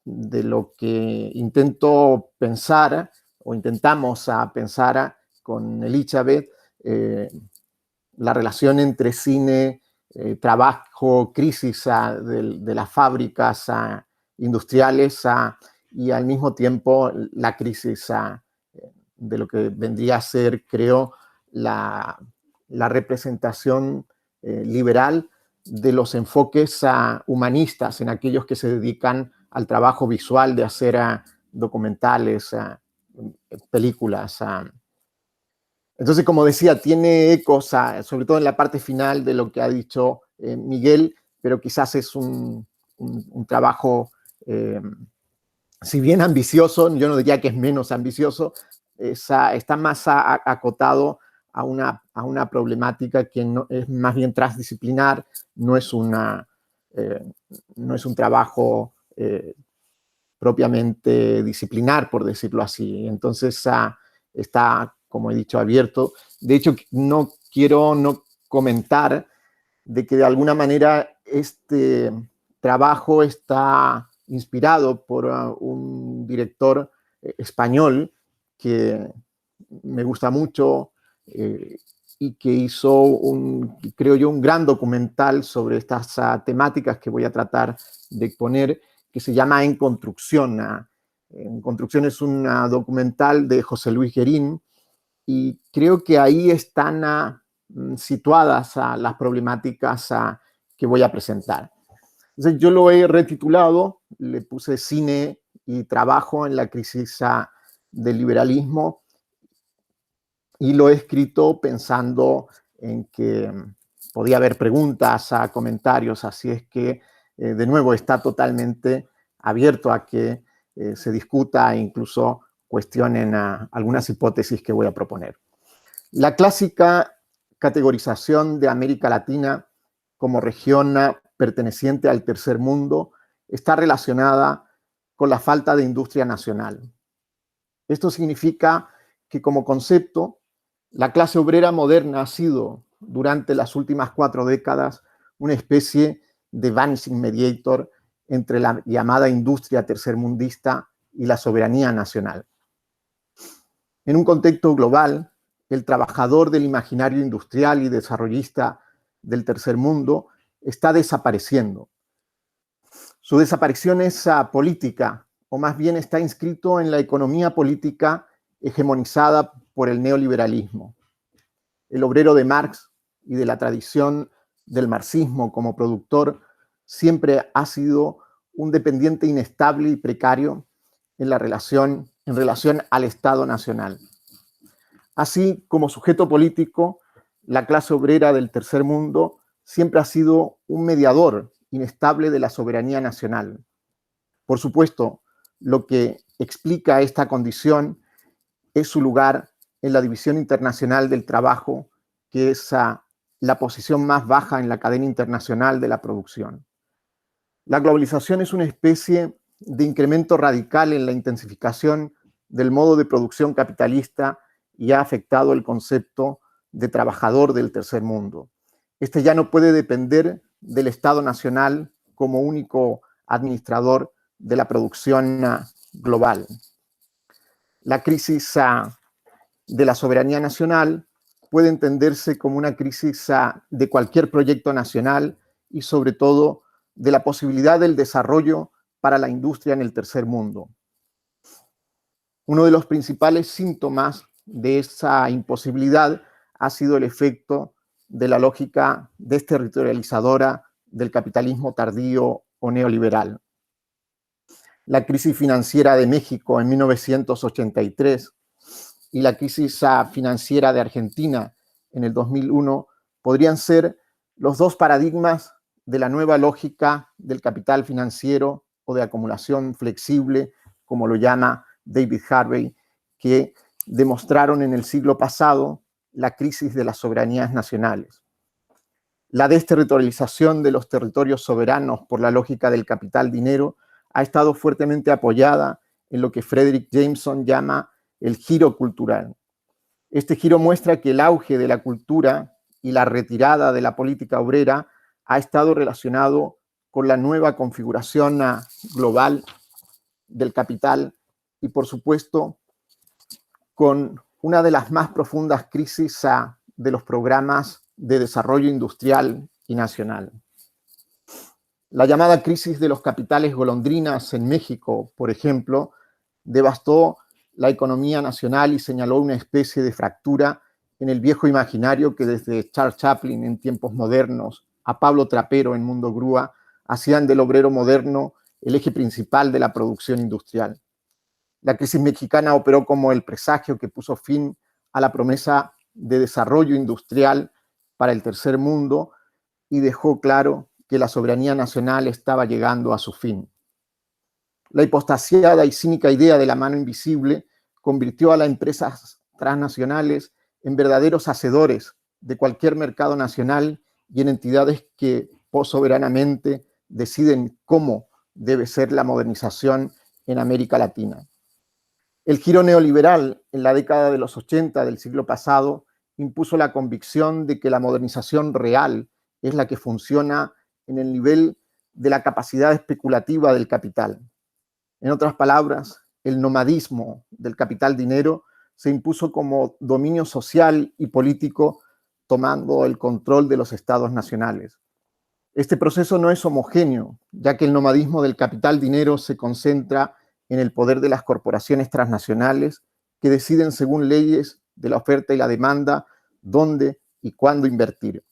de lo que intento pensar o intentamos pensar con Elizabeth, la relación entre cine, trabajo, crisis de las fábricas industriales y al mismo tiempo la crisis de lo que vendría a ser, creo, la representación liberal de los enfoques humanistas en aquellos que se dedican al trabajo visual de hacer documentales, películas. Entonces, como decía, tiene ecos, sobre todo en la parte final de lo que ha dicho Miguel, pero quizás es un trabajo, si bien ambicioso, yo no diría que es menos ambicioso, está más acotado a una problemática que no, es más bien transdisciplinar, no es un trabajo propiamente disciplinar, por decirlo así. Entonces, está, como he dicho, abierto. De hecho, no quiero no comentar de que de alguna manera este trabajo está inspirado por un director español que me gusta mucho y que hizo, creo yo, un gran documental sobre estas temáticas que voy a tratar de exponer, que se llama En Construcción. En Construcción es un documental de José Luis Guerín y creo que ahí están situadas las problemáticas que voy a presentar. Entonces yo lo he retitulado, le puse Cine y Trabajo en la crisis del liberalismo y lo he escrito pensando en que podía haber preguntas, comentarios, así es que de nuevo está totalmente abierto a que se discuta e incluso cuestionen algunas hipótesis que voy a proponer. La clásica categorización de América Latina como región perteneciente al tercer mundo está relacionada con la falta de industria nacional. Esto significa que como concepto, la clase obrera moderna ha sido, durante las últimas 4 décadas, una especie de vanishing mediator entre la llamada industria tercermundista y la soberanía nacional. En un contexto global, el trabajador del imaginario industrial y desarrollista del tercer mundo está desapareciendo. Su desaparición es política, o más bien está inscrito en la economía política hegemonizada por el neoliberalismo. El obrero de Marx y de la tradición del marxismo como productor siempre ha sido un dependiente inestable y precario en relación al Estado nacional. Así como sujeto político, la clase obrera del tercer mundo siempre ha sido un mediador inestable de la soberanía nacional. Por supuesto, lo que explica esta condición es su lugar en la división internacional del trabajo, que es la posición más baja en la cadena internacional de la producción. La globalización es una especie de incremento radical en la intensificación del modo de producción capitalista y ha afectado el concepto de trabajador del tercer mundo. Este ya no puede depender del Estado nacional como único administrador de la producción global. La crisis de la soberanía nacional puede entenderse como una crisis de cualquier proyecto nacional y sobre todo de la posibilidad del desarrollo para la industria en el tercer mundo. Uno de los principales síntomas de esa imposibilidad ha sido el efecto de la lógica desterritorializadora del capitalismo tardío o neoliberal. La crisis financiera de México en 1983 y la crisis financiera de Argentina en el 2001 podrían ser los dos paradigmas de la nueva lógica del capital financiero o de acumulación flexible, como lo llama David Harvey, que demostraron en el siglo pasado la crisis de las soberanías nacionales. La desterritorialización de los territorios soberanos por la lógica del capital-dinero ha estado fuertemente apoyada en lo que Frederick Jameson llama el giro cultural. Este giro muestra que el auge de la cultura y la retirada de la política obrera ha estado relacionado con la nueva configuración global del capital y, por supuesto, con una de las más profundas crisis de los programas de desarrollo industrial y nacional. La llamada crisis de los capitales golondrinas en México, por ejemplo, devastó la economía nacional y señaló una especie de fractura en el viejo imaginario que desde Charles Chaplin en tiempos modernos a Pablo Trapero en Mundo Grúa hacían del obrero moderno el eje principal de la producción industrial. La crisis mexicana operó como el presagio que puso fin a la promesa de desarrollo industrial para el tercer mundo y dejó claro que la soberanía nacional estaba llegando a su fin. La hipostasiada y cínica idea de la mano invisible convirtió a las empresas transnacionales en verdaderos hacedores de cualquier mercado nacional y en entidades que soberanamente deciden cómo debe ser la modernización en América Latina. El giro neoliberal en la década de los 80 del siglo pasado impuso la convicción de que la modernización real es la que funciona en el nivel de la capacidad especulativa del capital. En otras palabras, el nomadismo del capital dinero se impuso como dominio social y político, tomando el control de los estados nacionales. Este proceso no es homogéneo, ya que el nomadismo del capital dinero se concentra en el poder de las corporaciones transnacionales que deciden según leyes de la oferta y la demanda dónde y cuándo invertir.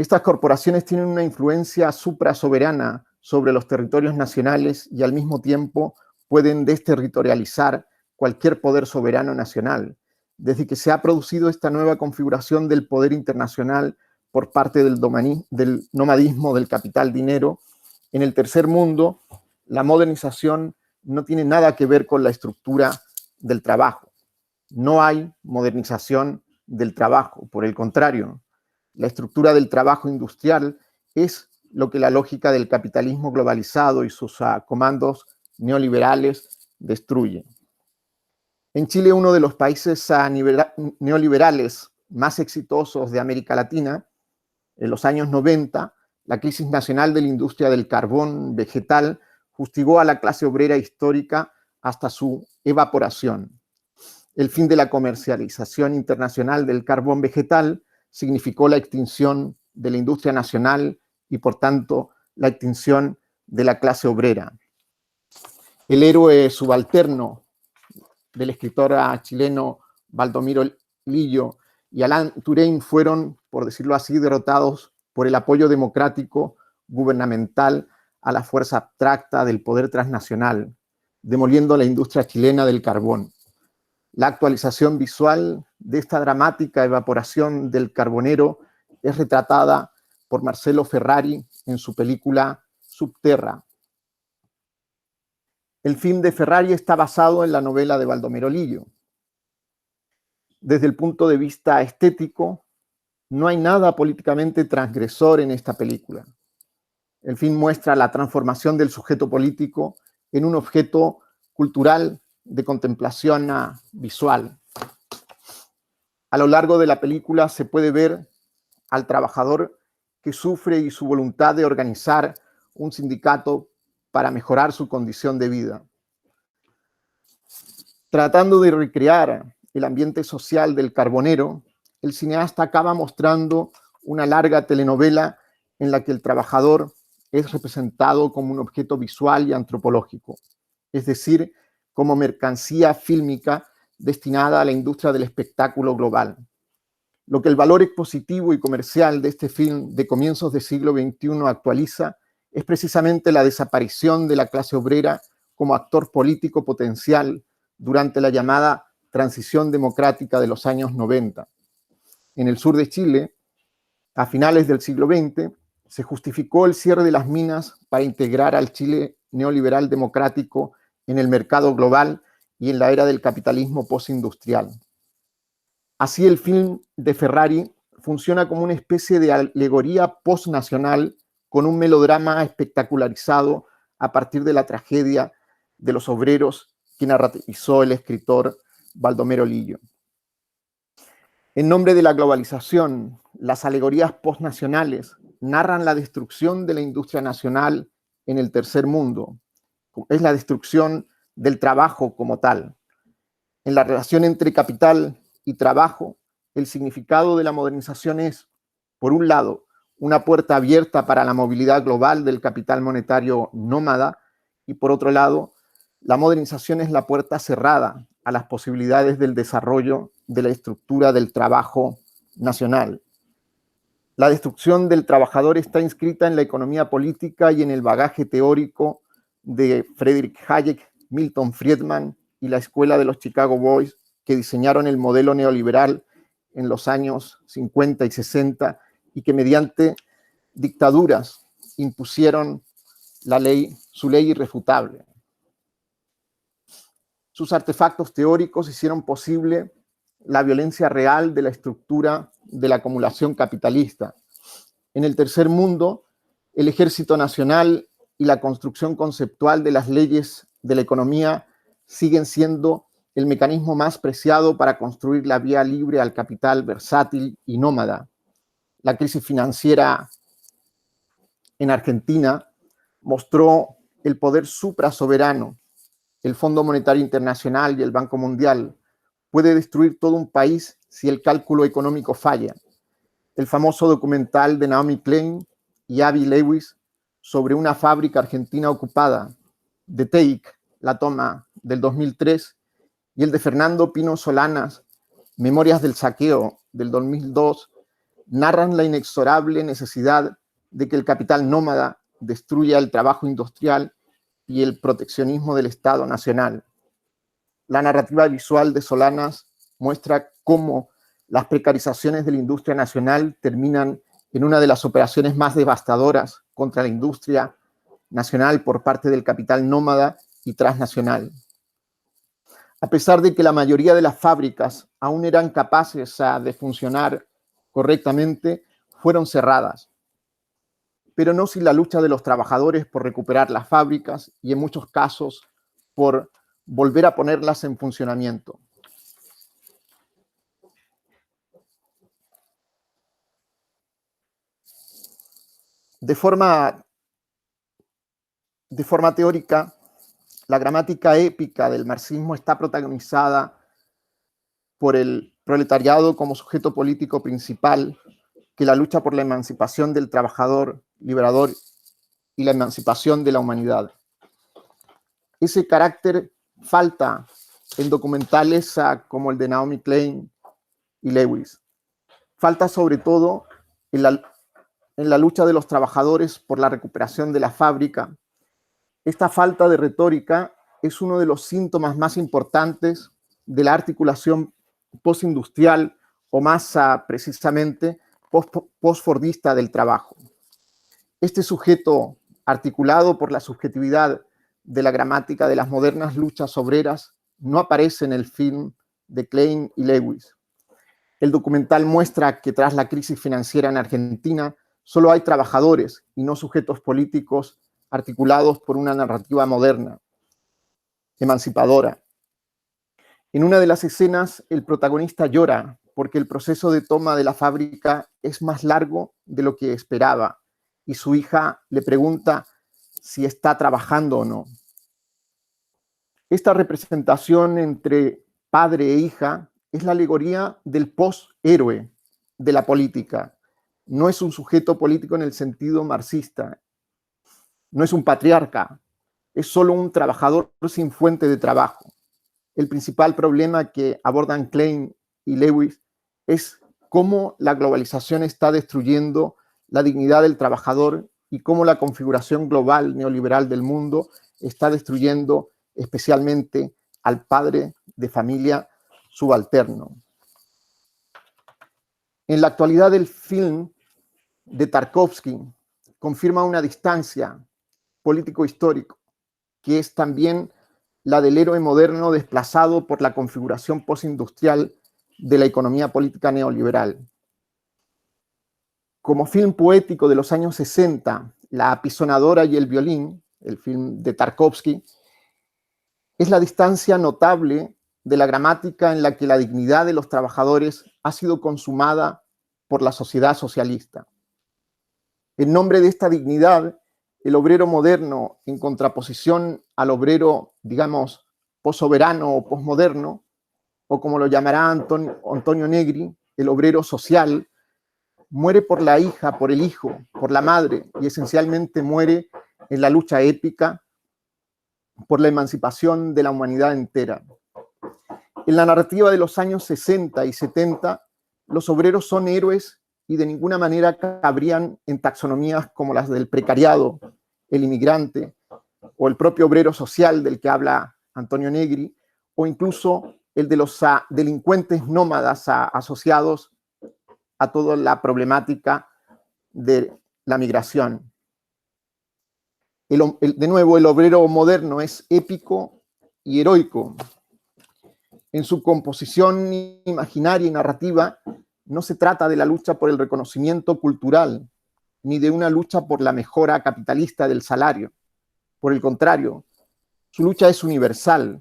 Estas corporaciones tienen una influencia suprasoberana sobre los territorios nacionales y al mismo tiempo pueden desterritorializar cualquier poder soberano nacional. Desde que se ha producido esta nueva configuración del poder internacional por parte del nomadismo del capital dinero, en el tercer mundo, la modernización no tiene nada que ver con la estructura del trabajo. No hay modernización del trabajo, por el contrario, la estructura del trabajo industrial es lo que la lógica del capitalismo globalizado y sus comandos neoliberales destruyen. En Chile, uno de los países neoliberales más exitosos de América Latina, en los años 90, la crisis nacional de la industria del carbón vegetal fustigó a la clase obrera histórica hasta su evaporación. El fin de la comercialización internacional del carbón vegetal significó la extinción de la industria nacional y, por tanto, la extinción de la clase obrera. El héroe subalterno del escritor chileno Baldomiro Lillo y Alain Touraine fueron, por decirlo así, derrotados por el apoyo democrático gubernamental a la fuerza abstracta del poder transnacional, demoliendo la industria chilena del carbón. La actualización visual de esta dramática evaporación del carbonero es retratada por Marcelo Ferrari en su película Subterra. El film de Ferrari está basado en la novela de Baldomero Lillo. Desde el punto de vista estético, no hay nada políticamente transgresor en esta película. El film muestra la transformación del sujeto político en un objeto cultural de contemplación visual. A lo largo de la película se puede ver al trabajador que sufre y su voluntad de organizar un sindicato para mejorar su condición de vida. Tratando de recrear el ambiente social del carbonero, el cineasta acaba mostrando una larga telenovela en la que el trabajador es representado como un objeto visual y antropológico, es decir, como mercancía fílmica destinada a la industria del espectáculo global. Lo que el valor expositivo y comercial de este film de comienzos del siglo XXI actualiza es precisamente la desaparición de la clase obrera como actor político potencial durante la llamada transición democrática de los años 90. En el sur de Chile, a finales del siglo XX, se justificó el cierre de las minas para integrar al Chile neoliberal democrático en el mercado global y en la era del capitalismo postindustrial. Así, el film de Ferrari funciona como una especie de alegoría postnacional con un melodrama espectacularizado a partir de la tragedia de los obreros que narrativizó el escritor Baldomero Lillo. En nombre de la globalización, las alegorías postnacionales narran la destrucción de la industria nacional en el tercer mundo. Es la destrucción del trabajo como tal. En la relación entre capital y trabajo, el significado de la modernización es, por un lado, una puerta abierta para la movilidad global del capital monetario nómada, y por otro lado, la modernización es la puerta cerrada a las posibilidades del desarrollo de la estructura del trabajo nacional. La destrucción del trabajador está inscrita en la economía política y en el bagaje teórico de Friedrich Hayek, Milton Friedman y la escuela de los Chicago Boys, que diseñaron el modelo neoliberal en los años 50 y 60 y que mediante dictaduras impusieron su ley irrefutable. Sus artefactos teóricos hicieron posible la violencia real de la estructura de la acumulación capitalista. En el tercer mundo, el ejército nacional y la construcción conceptual de las leyes de la economía siguen siendo el mecanismo más preciado para construir la vía libre al capital versátil y nómada. La crisis financiera en Argentina mostró el poder suprasoberano. El Fondo Monetario Internacional y el Banco Mundial puede destruir todo un país si el cálculo económico falla. El famoso documental de Naomi Klein y Avi Lewis sobre una fábrica argentina ocupada, The Take, La Toma, del 2003, y el de Fernando Pino Solanas, Memorias del Saqueo, del 2002, narran la inexorable necesidad de que el capital nómada destruya el trabajo industrial y el proteccionismo del Estado nacional. La narrativa visual de Solanas muestra cómo las precarizaciones de la industria nacional terminan en una de las operaciones más devastadoras contra la industria nacional por parte del capital nómada y transnacional. A pesar de que la mayoría de las fábricas aún eran capaces de funcionar correctamente, fueron cerradas. Pero no sin la lucha de los trabajadores por recuperar las fábricas y en muchos casos por volver a ponerlas en funcionamiento. De forma teórica, la gramática épica del marxismo está protagonizada por el proletariado como sujeto político principal que la lucha por la emancipación del trabajador liberador y la emancipación de la humanidad. Ese carácter falta en documentales como el de Naomi Klein y Lewis. Falta sobre todo en la lucha de los trabajadores por la recuperación de la fábrica. Esta falta de retórica es uno de los síntomas más importantes de la articulación postindustrial o más precisamente postfordista del trabajo. Este sujeto articulado por la subjetividad de la gramática de las modernas luchas obreras no aparece en el film de Klein y Lewis. El documental muestra que tras la crisis financiera en Argentina solo hay trabajadores y no sujetos políticos articulados por una narrativa moderna, emancipadora. En una de las escenas, el protagonista llora porque el proceso de toma de la fábrica es más largo de lo que esperaba y su hija le pregunta si está trabajando o no. Esta representación entre padre e hija es la alegoría del poshéroe de la política. No es un sujeto político en el sentido marxista, no es un patriarca, es solo un trabajador sin fuente de trabajo. El principal problema que abordan Klein y Lewis es cómo la globalización está destruyendo la dignidad del trabajador y cómo la configuración global neoliberal del mundo está destruyendo especialmente al padre de familia subalterno. En la actualidad, el film de Tarkovsky confirma una distancia político-histórico, que es también la del héroe moderno desplazado por la configuración postindustrial de la economía política neoliberal. Como film poético de los años 60, La apisonadora y el violín, el film de Tarkovsky, es la distancia notable de la gramática en la que la dignidad de los trabajadores ha sido consumada por la sociedad socialista. En nombre de esta dignidad, el obrero moderno, en contraposición al obrero, digamos, possoberano o posmoderno, o como lo llamará Antonio Negri, el obrero social, muere por la hija, por el hijo, por la madre, y esencialmente muere en la lucha épica por la emancipación de la humanidad entera. En la narrativa de los años 60 y 70, los obreros son héroes y de ninguna manera cabrían en taxonomías como las del precariado, el inmigrante o el propio obrero social del que habla Antonio Negri, o incluso el de los delincuentes nómadas asociados a toda la problemática de la migración. De nuevo, el obrero moderno es épico y heroico. En su composición imaginaria y narrativa, no se trata de la lucha por el reconocimiento cultural, ni de una lucha por la mejora capitalista del salario. Por el contrario, su lucha es universal.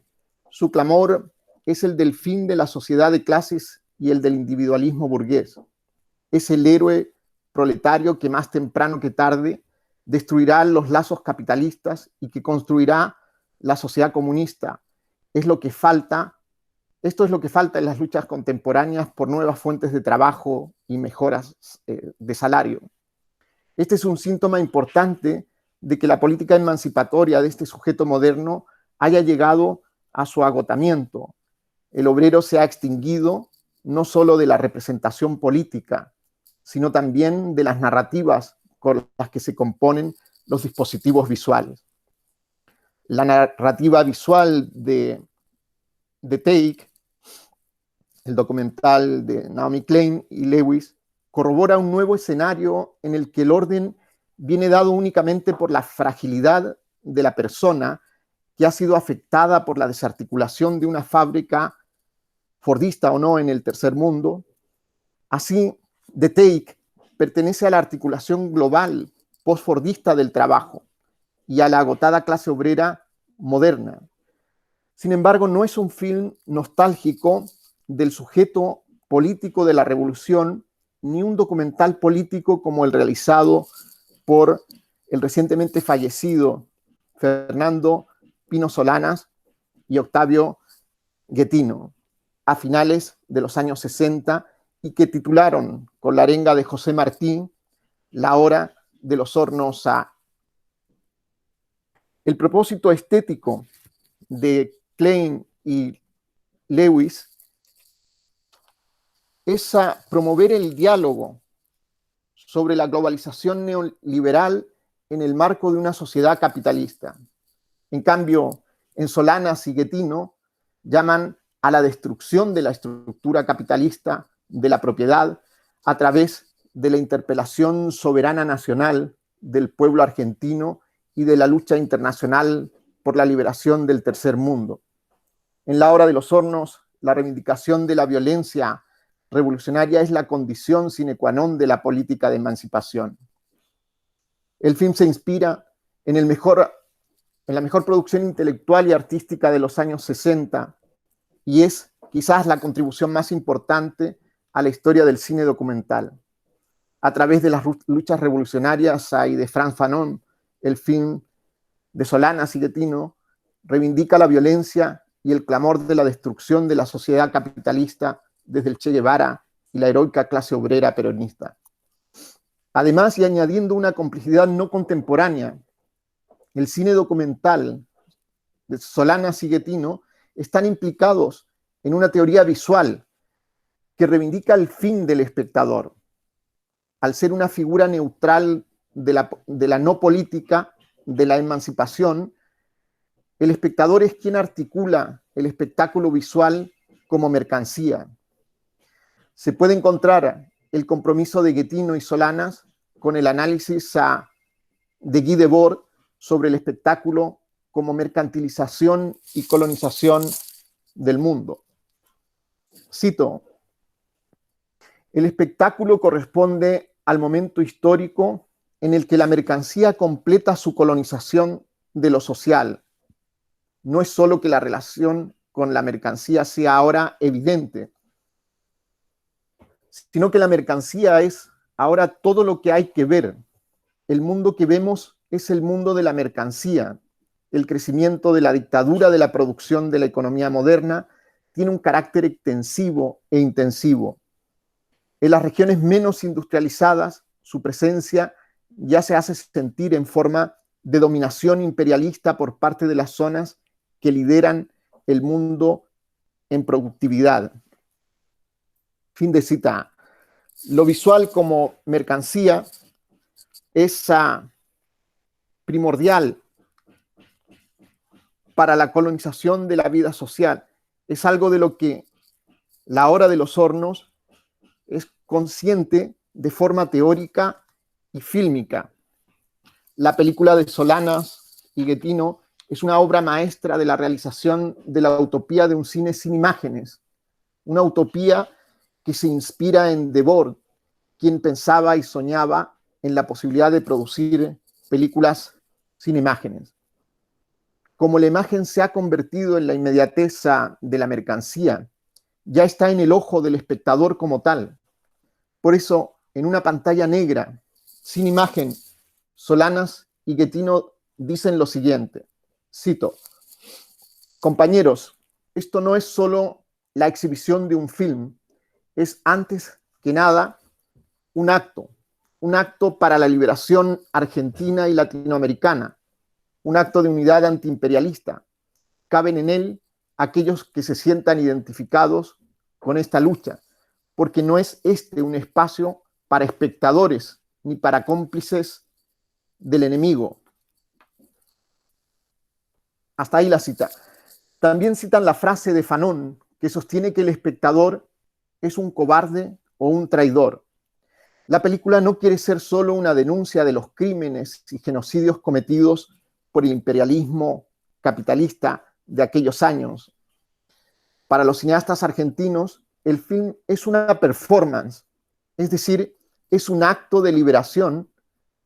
Su clamor es el del fin de la sociedad de clases y el del individualismo burgués. Es el héroe proletario que más temprano que tarde destruirá los lazos capitalistas y que construirá la sociedad comunista. Esto es lo que falta en las luchas contemporáneas por nuevas fuentes de trabajo y mejoras de salario. Este es un síntoma importante de que la política emancipatoria de este sujeto moderno haya llegado a su agotamiento. El obrero se ha extinguido no solo de la representación política, sino también de las narrativas con las que se componen los dispositivos visuales. La narrativa visual de Take, el documental de Naomi Klein y Lewis, corrobora un nuevo escenario en el que el orden viene dado únicamente por la fragilidad de la persona que ha sido afectada por la desarticulación de una fábrica, fordista o no, en el tercer mundo. Así, The Take pertenece a la articulación global postfordista del trabajo y a la agotada clase obrera moderna. Sin embargo, no es un film nostálgico del sujeto político de la revolución, ni un documental político como el realizado por el recientemente fallecido Fernando Pino Solanas y Octavio Guettino, a finales de los años 60, y que titularon con la arenga de José Martín La hora de los hornos A. El propósito estético de Klein y Lewis es a promover el diálogo sobre la globalización neoliberal en el marco de una sociedad capitalista. En cambio, en Solanas y Guettino llaman a la destrucción de la estructura capitalista de la propiedad a través de la interpelación soberana nacional del pueblo argentino y de la lucha internacional por la liberación del tercer mundo. En La hora de los hornos, la reivindicación de la violencia revolucionaria es la condición sine qua non de la política de emancipación. El film se inspira en la mejor producción intelectual y artística de los años 60 y es quizás la contribución más importante a la historia del cine documental. A través de las luchas revolucionarias y de Frantz Fanon, el film de Solanas y Guettino reivindica la violencia y el clamor de la destrucción de la sociedad capitalista desde el Che Guevara y la heroica clase obrera peronista. Además, y añadiendo una complejidad no contemporánea, el cine documental de Solanas y Guettino están implicados en una teoría visual que reivindica el fin del espectador. Al ser una figura neutral de la no política, de la emancipación, el espectador es quien articula el espectáculo visual como mercancía. Se puede encontrar el compromiso de Guettino y Solanas con el análisis de Guy Debord sobre el espectáculo como mercantilización y colonización del mundo. Cito: el espectáculo corresponde al momento histórico en el que la mercancía completa su colonización de lo social. No es solo que la relación con la mercancía sea ahora evidente, sino que la mercancía es ahora todo lo que hay que ver. el mundo que vemos es el mundo de la mercancía. El crecimiento de la dictadura de la producción de la economía moderna tiene un carácter extensivo e intensivo. En las regiones menos industrializadas, su presencia ya se hace sentir en forma de dominación imperialista por parte de las zonas que lideran el mundo en productividad. Fin de cita. Lo visual como mercancía es primordial para la colonización de la vida social. Es algo de lo que La Hora de los Hornos es consciente de forma teórica y fílmica. La película de Solanas y Guettino es una obra maestra de la realización de la utopía de un cine sin imágenes, una utopía que se inspira en Debord, quien pensaba y soñaba en la posibilidad de producir películas sin imágenes. Como la imagen se ha convertido en la inmediatez de la mercancía, ya está en el ojo del espectador como tal. Por eso, en una pantalla negra, sin imagen, Solanas y Guettino dicen lo siguiente, cito: compañeros, esto no es solo la exhibición de un film, es antes que nada un acto para la liberación argentina y latinoamericana, un acto de unidad antiimperialista. Caben en él aquellos que se sientan identificados con esta lucha, porque no es este un espacio para espectadores ni para cómplices del enemigo. Hasta ahí la cita. También citan la frase de Fanon, que sostiene que el espectador es un cobarde o un traidor. La película no quiere ser solo una denuncia de los crímenes y genocidios cometidos por el imperialismo capitalista de aquellos años. Para los cineastas argentinos, el film es una performance, es decir, es un acto de liberación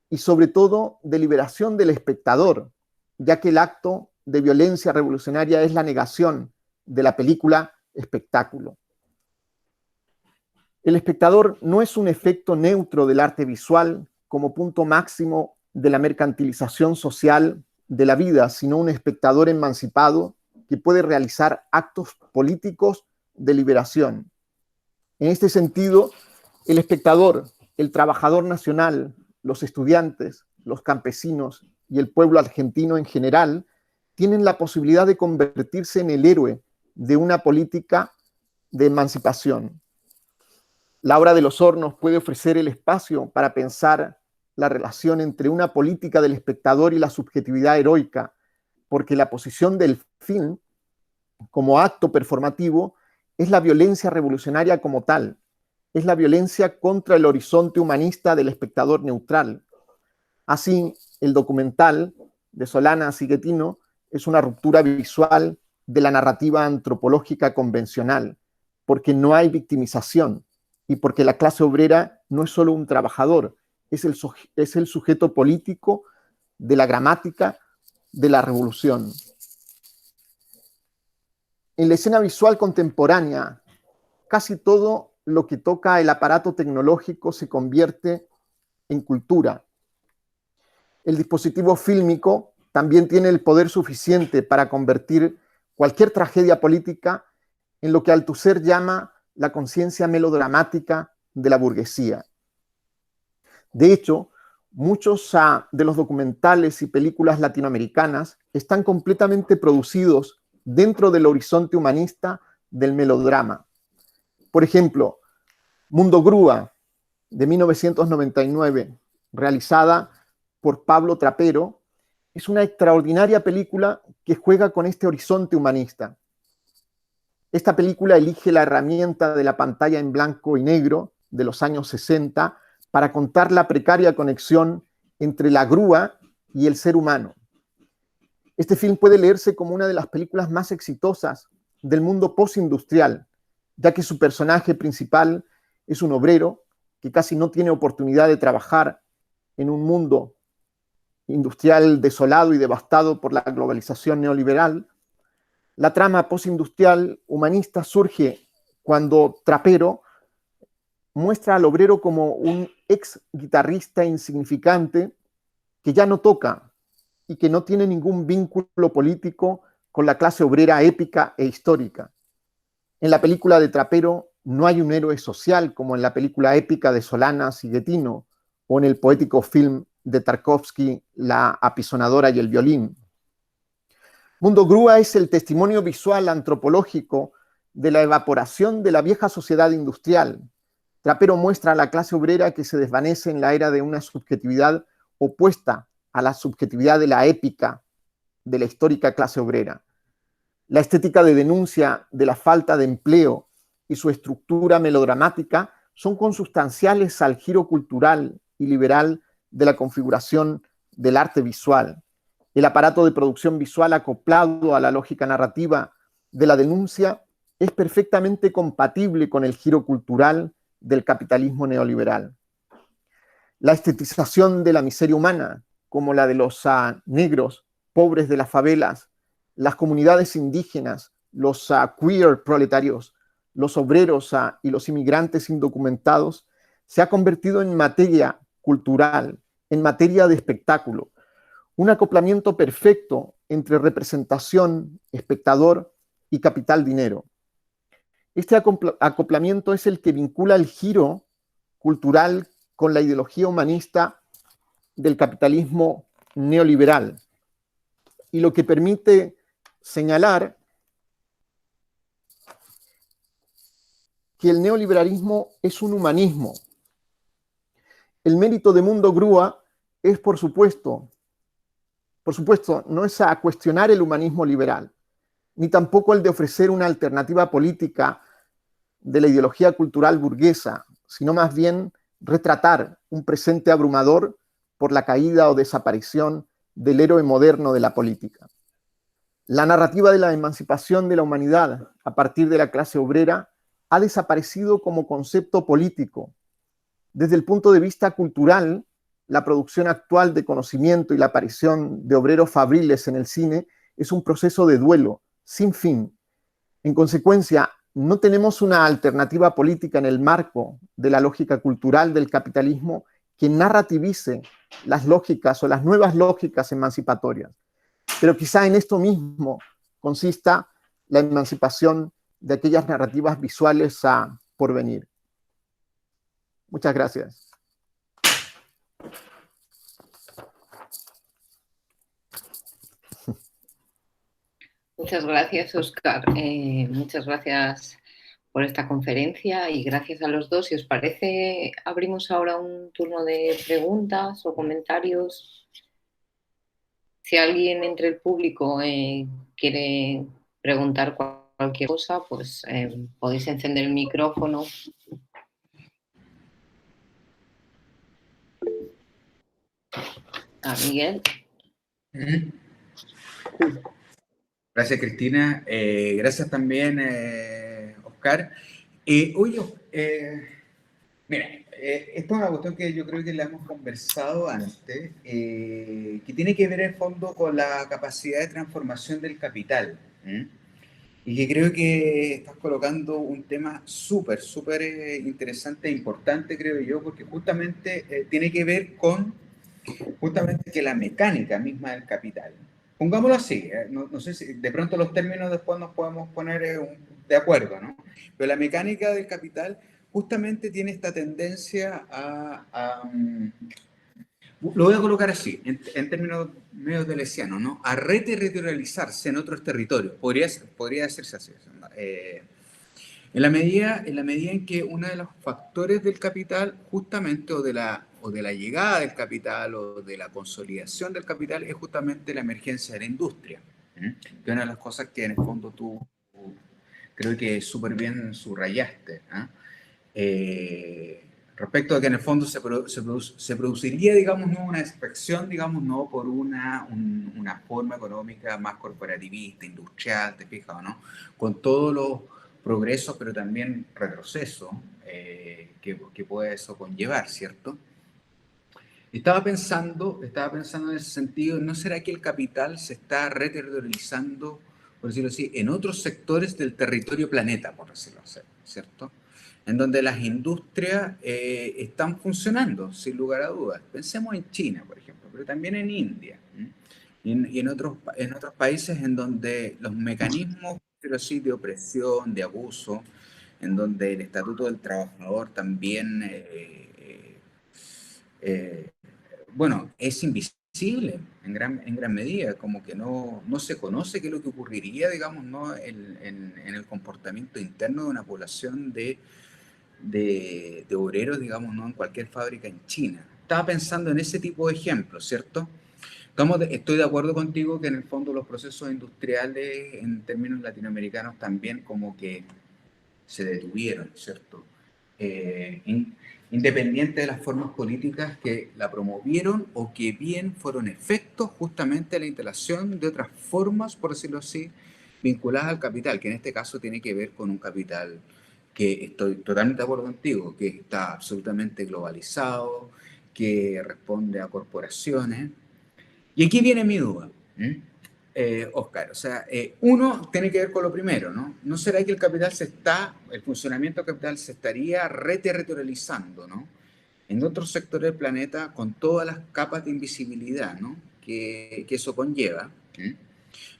y sobre todo de liberación del espectador, ya que el acto de violencia revolucionaria es la negación de la película espectáculo. El espectador no es un efecto neutro del arte visual como punto máximo de la mercantilización social de la vida, sino un espectador emancipado que puede realizar actos políticos de liberación. En este sentido, el espectador, el trabajador nacional, los estudiantes, los campesinos y el pueblo argentino en general tienen la posibilidad de convertirse en el héroe de una política de emancipación. La Hora de los Hornos puede ofrecer el espacio para pensar la relación entre una política del espectador y la subjetividad heroica, porque la posición del film como acto performativo es la violencia revolucionaria como tal, es la violencia contra el horizonte humanista del espectador neutral. Así, el documental de Solanas y Guettino es una ruptura visual de la narrativa antropológica convencional, porque no hay victimización y porque la clase obrera no es solo un trabajador, es el sujeto político de la gramática de la revolución. En la escena visual contemporánea, casi todo lo que toca el aparato tecnológico se convierte en cultura. El dispositivo fílmico también tiene el poder suficiente para convertir cualquier tragedia política en lo que Althusser llama la conciencia melodramática de la burguesía. De hecho, muchos de los documentales y películas latinoamericanas están completamente producidos dentro del horizonte humanista del melodrama. Por ejemplo, Mundo Grúa, de 1999, realizada por Pablo Trapero, es una extraordinaria película que juega con este horizonte humanista. Esta película elige la herramienta de la pantalla en blanco y negro de los años 60 para contar la precaria conexión entre la grúa y el ser humano. Este film puede leerse como una de las películas más exitosas del mundo postindustrial, ya que su personaje principal es un obrero que casi no tiene oportunidad de trabajar en un mundo industrial desolado y devastado por la globalización neoliberal. La trama postindustrial humanista surge cuando Trapero muestra al obrero como un ex guitarrista insignificante que ya no toca y que no tiene ningún vínculo político con la clase obrera épica e histórica. En la película de Trapero no hay un héroe social como en la película épica de Solanas y Guettino o en el poético film de Tarkovsky, La apisonadora y el violín. Mundo Grúa es el testimonio visual antropológico de la evaporación de la vieja sociedad industrial. Trapero muestra a la clase obrera que se desvanece en la era de una subjetividad opuesta a la subjetividad de la épica de la histórica clase obrera. La estética de denuncia de la falta de empleo y su estructura melodramática son consustanciales al giro cultural y liberal de la configuración del arte visual. El aparato de producción visual acoplado a la lógica narrativa de la denuncia es perfectamente compatible con el giro cultural del capitalismo neoliberal. La estetización de la miseria humana, como la de los negros pobres de las favelas, las comunidades indígenas, los queer proletarios, los obreros y los inmigrantes indocumentados, se ha convertido en materia cultural, en materia de espectáculo, un acoplamiento perfecto entre representación, espectador y capital dinero. Este acoplamiento es el que vincula el giro cultural con la ideología humanista del capitalismo neoliberal y lo que permite señalar que el neoliberalismo es un humanismo. El mérito de Mundo Grúa es, por supuesto, no es a cuestionar el humanismo liberal, ni tampoco el de ofrecer una alternativa política de la ideología cultural burguesa, sino más bien retratar un presente abrumador por la caída o desaparición del héroe moderno de la política. La narrativa de la emancipación de la humanidad a partir de la clase obrera ha desaparecido como concepto político. Desde el punto de vista cultural, la producción actual de conocimiento y la aparición de obreros fabriles en el cine es un proceso de duelo, sin fin. En consecuencia, no tenemos una alternativa política en el marco de la lógica cultural del capitalismo que narrativice las lógicas o las nuevas lógicas emancipatorias. Pero quizá en esto mismo consista la emancipación de aquellas narrativas visuales por venir. Muchas gracias. Muchas gracias, Óscar. Muchas gracias por esta conferencia y gracias a los dos. Si os parece, abrimos ahora un turno de preguntas o comentarios. Si alguien entre el público quiere preguntar cualquier cosa, pues podéis encender el micrófono. Miguel. Gracias, Cristina. Gracias también, Óscar. Mira, esta es una cuestión que yo creo que la hemos conversado antes, que tiene que ver en fondo con la capacidad de transformación del capital. Y que creo que estás colocando un tema súper interesante e importante, creo yo, porque justamente tiene que ver con justamente que la mecánica misma del capital. Pongámoslo así, no sé si de pronto los términos después nos podemos poner de acuerdo, ¿no? Pero la mecánica del capital justamente tiene esta tendencia lo voy a colocar así, en términos medio deleuzianos, ¿no? A reterritorializarse en otros territorios. Podría decirse así. En la medida en que uno de los factores del capital, justamente, o de la llegada del capital, o de la consolidación del capital, es justamente la emergencia de la industria. Que es una de las cosas que en el fondo tú creo que súper bien subrayaste. Respecto a que en el fondo se produciría, digamos, no una extracción, digamos, no por una forma económica más corporativista, industrial, ¿te fijas o no? Con todos los progresos, pero también retrocesos que puede eso conllevar, ¿cierto? Estaba pensando en ese sentido, ¿no será que el capital se está reterritorializando, por decirlo así, en otros sectores del territorio planeta, por decirlo así, ¿cierto? En donde las industrias están funcionando, sin lugar a dudas. Pensemos en China, por ejemplo. pero también en India, y en otros países en donde los mecanismos, pero sí, de opresión, de abuso, en donde el Estatuto del Trabajador también, eh, bueno, es invisible en gran medida, como que no se conoce qué es lo que ocurriría, digamos, ¿no? En el comportamiento interno de una población de obreros, digamos, ¿no? En cualquier fábrica en China. Estaba pensando en ese tipo de ejemplos, ¿cierto? Estoy de acuerdo contigo que en el fondo los procesos industriales en términos latinoamericanos también como que se detuvieron, ¿cierto? Independiente de las formas políticas que la promovieron o que bien fueron efectos justamente de la instalación de otras formas, por decirlo así, vinculadas al capital, que en este caso tiene que ver con un capital que estoy totalmente de acuerdo contigo, que está absolutamente globalizado, que responde a corporaciones. Y aquí viene mi duda. Oscar, o sea, uno tiene que ver con lo primero, ¿no? ¿No será que el funcionamiento del capital se estaría reterritorializando, ¿no? En otros sectores del planeta con todas las capas de invisibilidad, ¿no? Que eso conlleva.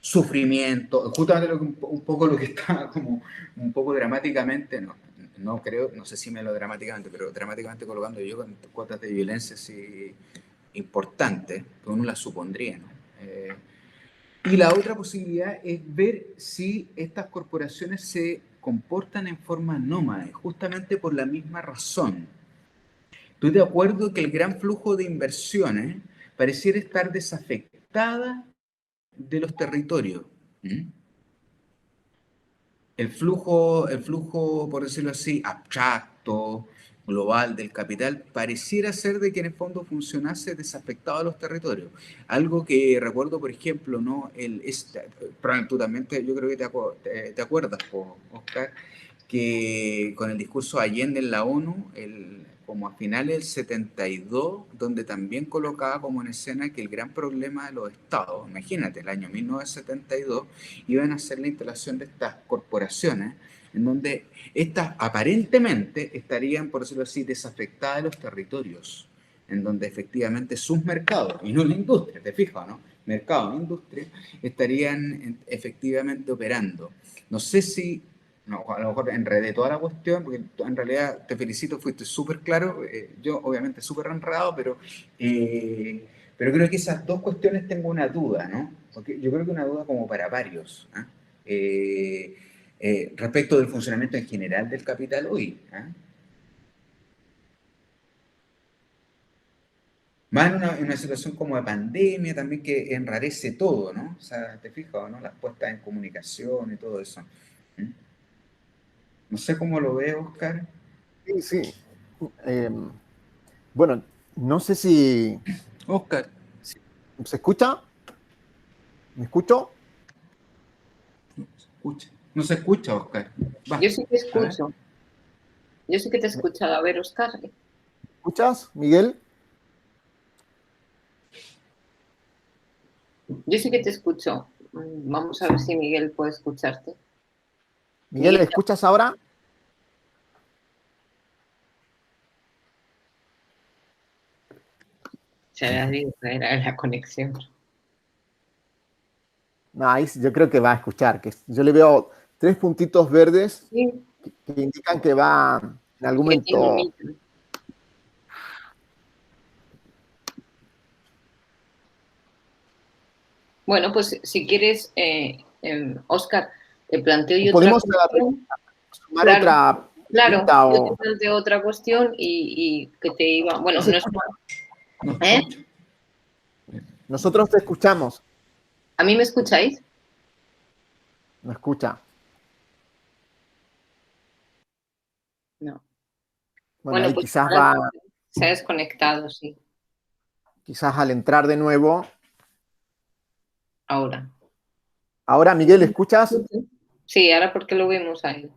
Sufrimiento, justamente un poco lo que está como un poco dramáticamente, no creo, no sé si me lo dramáticamente, pero dramáticamente colocando yo con cuotas de violencia así importantes, que uno las supondría, ¿no? Y la otra posibilidad es ver si estas corporaciones se comportan en forma nómade, justamente por la misma razón. Estoy de acuerdo que el gran flujo de inversiones pareciera estar desafectada de los territorios. ¿Mm? El flujo, por decirlo así, abstracto, global del capital, pareciera ser de que en el fondo funcionase desafectado a los territorios. Algo que recuerdo, por ejemplo, ¿no? Tú también yo creo que te acuerdas, Oscar, que con el discurso de Allende en la ONU, como a finales del 72, donde también colocaba como en escena que el gran problema de los estados, imagínate, el año 1972, iban a ser la instalación de estas corporaciones, en donde estas aparentemente estarían, por decirlo así, desafectadas de los territorios, en donde efectivamente sus mercados, y no la industria, te fijas, ¿no? Mercado e industria, estarían efectivamente operando. No sé si no, a lo mejor enredé toda la cuestión, porque en realidad te felicito, fuiste súper claro, yo obviamente súper enredado, pero creo que esas dos cuestiones tengo una duda, ¿no? Porque yo creo que una duda como para varios, ¿ah? Respecto del funcionamiento en general del capital hoy, ¿ah? Más en una situación como de pandemia también que enrarece todo, ¿no? O sea, te fijas, ¿no? Las puestas en comunicación y todo eso. ¿Mm? No sé cómo lo ves, Oscar. Sí, sí. Bueno, no sé si, Oscar. si- ¿se escucha? ¿Me escucho? Escucha. No se escucha, Oscar. Va, Yo sí que a ver. escucho. Yo sí que te he escuchado. A ver, Oscar. ¿Escuchas, Miguel? Yo sí que te escucho. Vamos a ver si Miguel puede escucharte. Miguel, Miguel, ¿me escuchas ahora? se ha debido caer la conexión. No, ahí yo creo que va a escuchar, que yo le veo tres puntitos verdes Sí, que indican que va en algún que tiene un momento. micro. Bueno, pues si quieres, Oscar, te planteo yo otra Podemos cuestión. sumar Claro, otra claro, pregunta yo te o planteo otra cuestión y que te iba. Bueno, se no es. escucha. No ¿Eh? escucho. Nosotros te escuchamos. ¿A mí me escucháis? No escucha. No. Bueno, Bueno, ahí pues quizás ahora va, se ha desconectado, sí, quizás al entrar de nuevo. ahora. Ahora, Miguel, ¿escuchas? Sí, ahora porque lo vemos a él.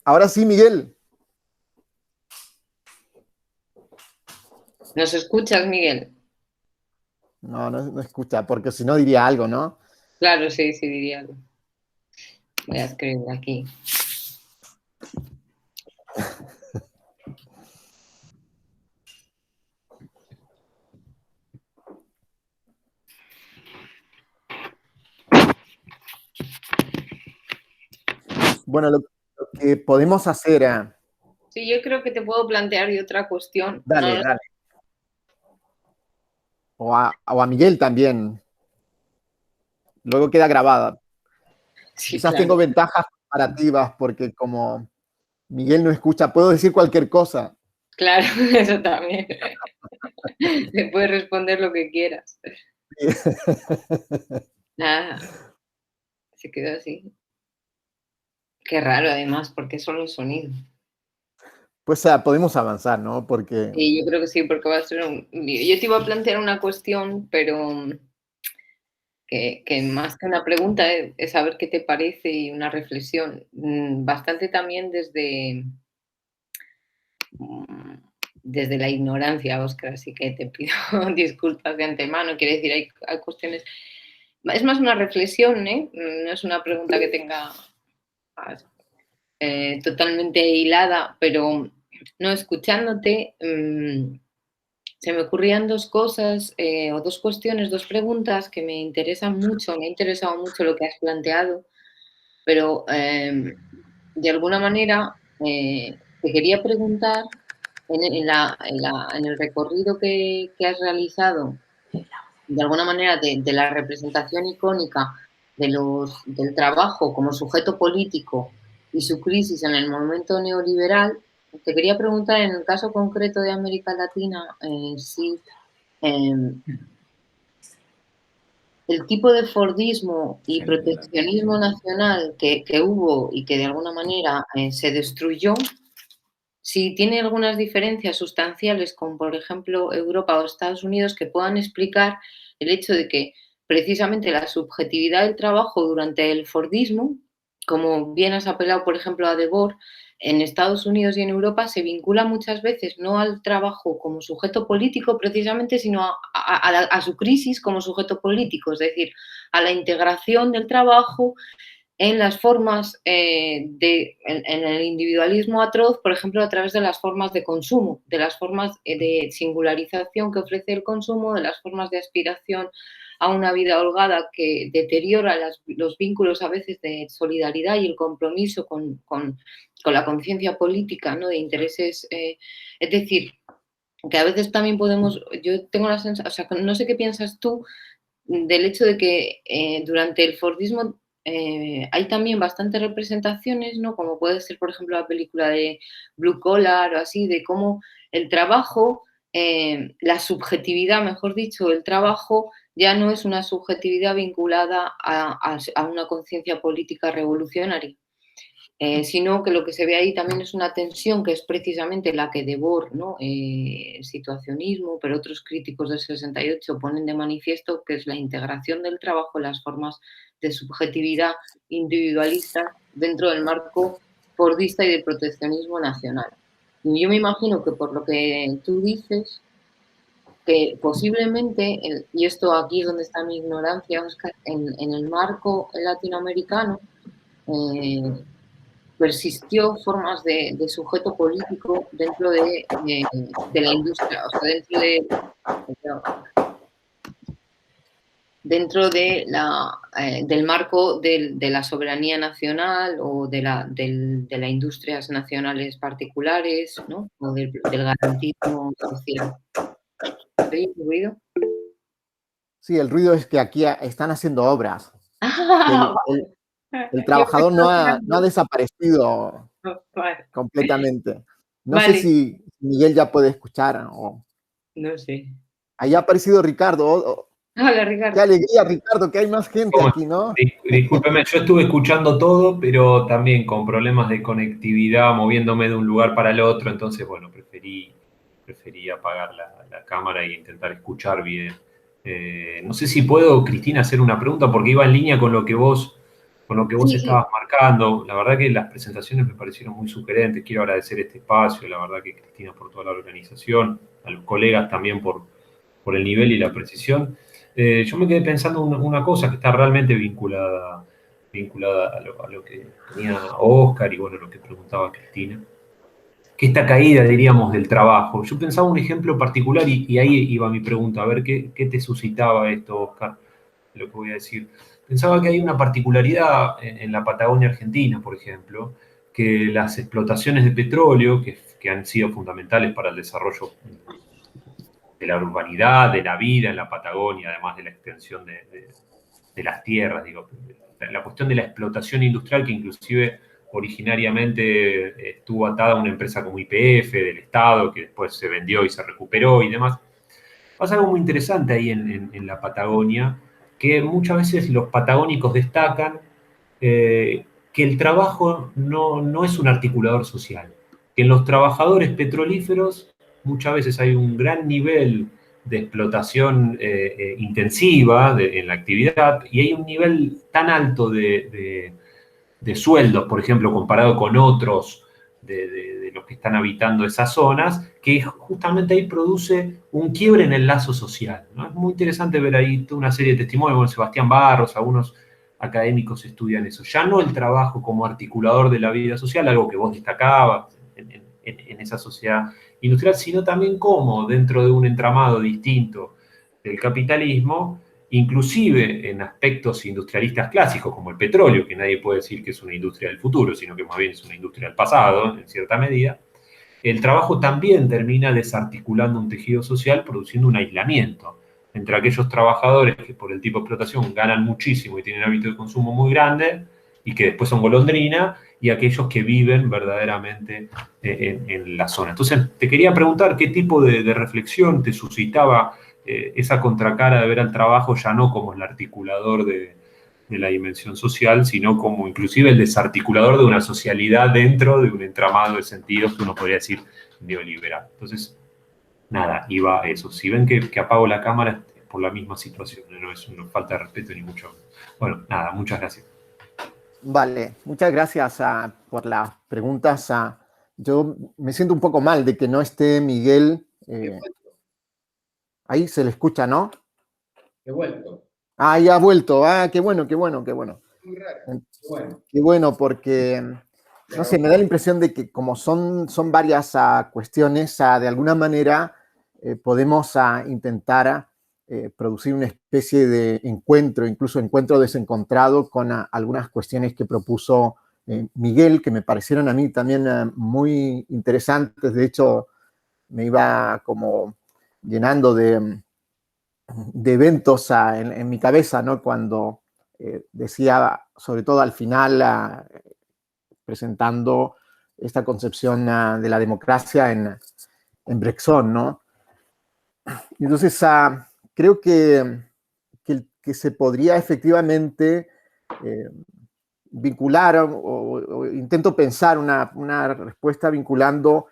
Ahora sí, Miguel. ¿Nos escuchas, Miguel? No, no escucha, porque si no diría algo, ¿no? Claro, sí, sí, diría algo. Voy a escribir aquí. Bueno, lo que podemos hacer, Sí, yo creo que te puedo plantear y otra cuestión. dale, dale. O a Miguel también. Luego queda grabada. Sí, Quizás tengo claro. ventajas comparativas porque como Miguel no escucha, puedo decir cualquier cosa. Claro, eso también. Le puedes responder lo que quieras. Nada, se quedó así. Qué raro además, porque es solo el sonido. Pues podemos avanzar, ¿no? Porque Sí, yo creo que sí, porque va a ser un lío. Yo te iba a plantear una cuestión, pero que más que una pregunta es saber qué te parece y una reflexión. Bastante también mm, desde la ignorancia, Óscar, así que te pido disculpas de antemano. Quiero decir, hay cuestiones. Es más una reflexión, ¿eh? No es una pregunta que tenga totalmente hilada, pero no escuchándote. Se me ocurrían dos cosas o dos cuestiones, dos preguntas que me interesan mucho, me ha interesado mucho lo que has planteado, pero de alguna manera te quería preguntar en el recorrido que has realizado, de alguna manera de la representación icónica del trabajo como sujeto político y su crisis en el movimiento neoliberal. Te quería preguntar en el caso concreto de América Latina, si eh, el tipo de Fordismo y proteccionismo nacional que hubo y que de alguna manera se destruyó, si tiene algunas diferencias sustanciales con, por ejemplo, Europa o Estados Unidos que puedan explicar el hecho de que precisamente la subjetividad del trabajo durante el Fordismo, como bien has apelado, por ejemplo, a Debord, en Estados Unidos y en Europa se vincula muchas veces no al trabajo como sujeto político precisamente, sino a su crisis como sujeto político, es decir, a la integración del trabajo en las formas en el individualismo atroz, por ejemplo, a través de las formas de consumo, de las formas de singularización que ofrece el consumo, de las formas de aspiración a una vida holgada que deteriora los vínculos a veces de solidaridad y el compromiso con la conciencia política, ¿no? De intereses. Es decir, que a veces también podemos, yo tengo la sensación, o sea, no sé qué piensas tú del hecho de que durante el Fordismo hay también bastantes representaciones, ¿no? Como puede ser, por ejemplo, la película de Blue Collar o así, de cómo el trabajo, la subjetividad, mejor dicho, el trabajo ya no es una subjetividad vinculada a una conciencia política revolucionaria, sino que lo que se ve ahí también es una tensión que es precisamente la que Debord, ¿no? Situacionismo, pero otros críticos del 68 ponen de manifiesto, que es la integración del trabajo en las formas de subjetividad individualista dentro del marco fordista y del proteccionismo nacional. Y yo me imagino que por lo que tú dices, que posiblemente, y esto aquí es donde está mi ignorancia, Oscar, en el marco latinoamericano, eh, persistió formas de sujeto político de la industria, o sea, dentro del marco de la soberanía nacional o de las industrias nacionales particulares, ¿no? O del garantismo social. ¿Te he oído? sí, el ruido es que aquí están haciendo obras. Ah, El yo trabajador pensaba que no ha desaparecido vale. completamente. No sé Vale, si Miguel ya puede escuchar o no sé. ahí ha aparecido Ricardo. Hola, Qué Ricardo. alegría, Ricardo, que hay más gente ¿Cómo? aquí, ¿no? Discúlpeme, yo estuve escuchando todo, pero también con problemas de conectividad, moviéndome de un lugar para el otro, entonces, bueno, preferí apagar la cámara e intentar escuchar bien. No sé si puedo, Cristina, hacer una pregunta, porque iba en línea con lo que vos Sí, sí. estabas marcando. La verdad que las presentaciones me parecieron muy sugerentes. Quiero agradecer este espacio, la verdad que Cristina por toda la organización, a los colegas también por el nivel y la precisión. Yo me quedé pensando una cosa que está realmente vinculada a lo que tenía Oscar y bueno, lo que preguntaba Cristina, que esta caída, diríamos, del trabajo. Yo pensaba un ejemplo particular y ahí iba mi pregunta, a ver qué te suscitaba esto, Oscar, lo que voy a decir. Pensaba que hay una particularidad en la Patagonia Argentina, por ejemplo, que las explotaciones de petróleo, que han sido fundamentales para el desarrollo de la urbanidad, de la vida en la Patagonia, además de la extensión de las tierras, digo, la cuestión de la explotación industrial que inclusive originariamente estuvo atada a una empresa como YPF del Estado, que después se vendió y se recuperó y demás. Pasa algo muy interesante ahí en la Patagonia, que muchas veces los patagónicos destacan que el trabajo no es un articulador social, que en los trabajadores petrolíferos muchas veces hay un gran nivel de explotación intensiva en la actividad y hay un nivel tan alto de sueldos, por ejemplo, comparado con otros de los que están habitando esas zonas, que justamente ahí produce un quiebre en el lazo social, ¿no? Es muy interesante ver ahí toda una serie de testimonios, bueno, Sebastián Barros, algunos académicos estudian eso. Ya no el trabajo como articulador de la vida social, algo que vos destacabas en esa sociedad industrial, sino también cómo dentro de un entramado distinto del capitalismo, inclusive en aspectos industrialistas clásicos como el petróleo, que nadie puede decir que es una industria del futuro, sino que más bien es una industria del pasado, en cierta medida, el trabajo también termina desarticulando un tejido social, produciendo un aislamiento entre aquellos trabajadores que por el tipo de explotación ganan muchísimo y tienen hábitos de consumo muy grandes y que después son golondrina, y aquellos que viven verdaderamente en la zona. Entonces, te quería preguntar qué tipo de reflexión te suscitaba esa contracara de ver al trabajo ya no como el articulador de la dimensión social, sino como inclusive el desarticulador de una socialidad dentro de un entramado de sentidos que uno podría decir neoliberal. Entonces, nada, iba a eso. Si ven que apago la cámara es por la misma situación, no es una falta de respeto ni mucho. Bueno, nada, muchas gracias. Vale, muchas gracias por las preguntas. Yo me siento un poco mal de que no esté Miguel. Ahí se le escucha, ¿no? He vuelto. Ah, ya ha vuelto. Ah, qué bueno, qué bueno, qué bueno. Muy raro. Qué bueno. Qué bueno, porque, no sé, me da la impresión de que como son varias cuestiones, de alguna manera podemos intentar producir una especie de encuentro, incluso encuentro desencontrado con algunas cuestiones que propuso Miguel, que me parecieron a mí también muy interesantes. De hecho, me iba como llenando de eventos en mi cabeza, ¿no? Cuando decía, sobre todo al final, presentando esta concepción de la democracia en Brexón, ¿no? Entonces, creo que se podría efectivamente vincular, o intento pensar una respuesta vinculando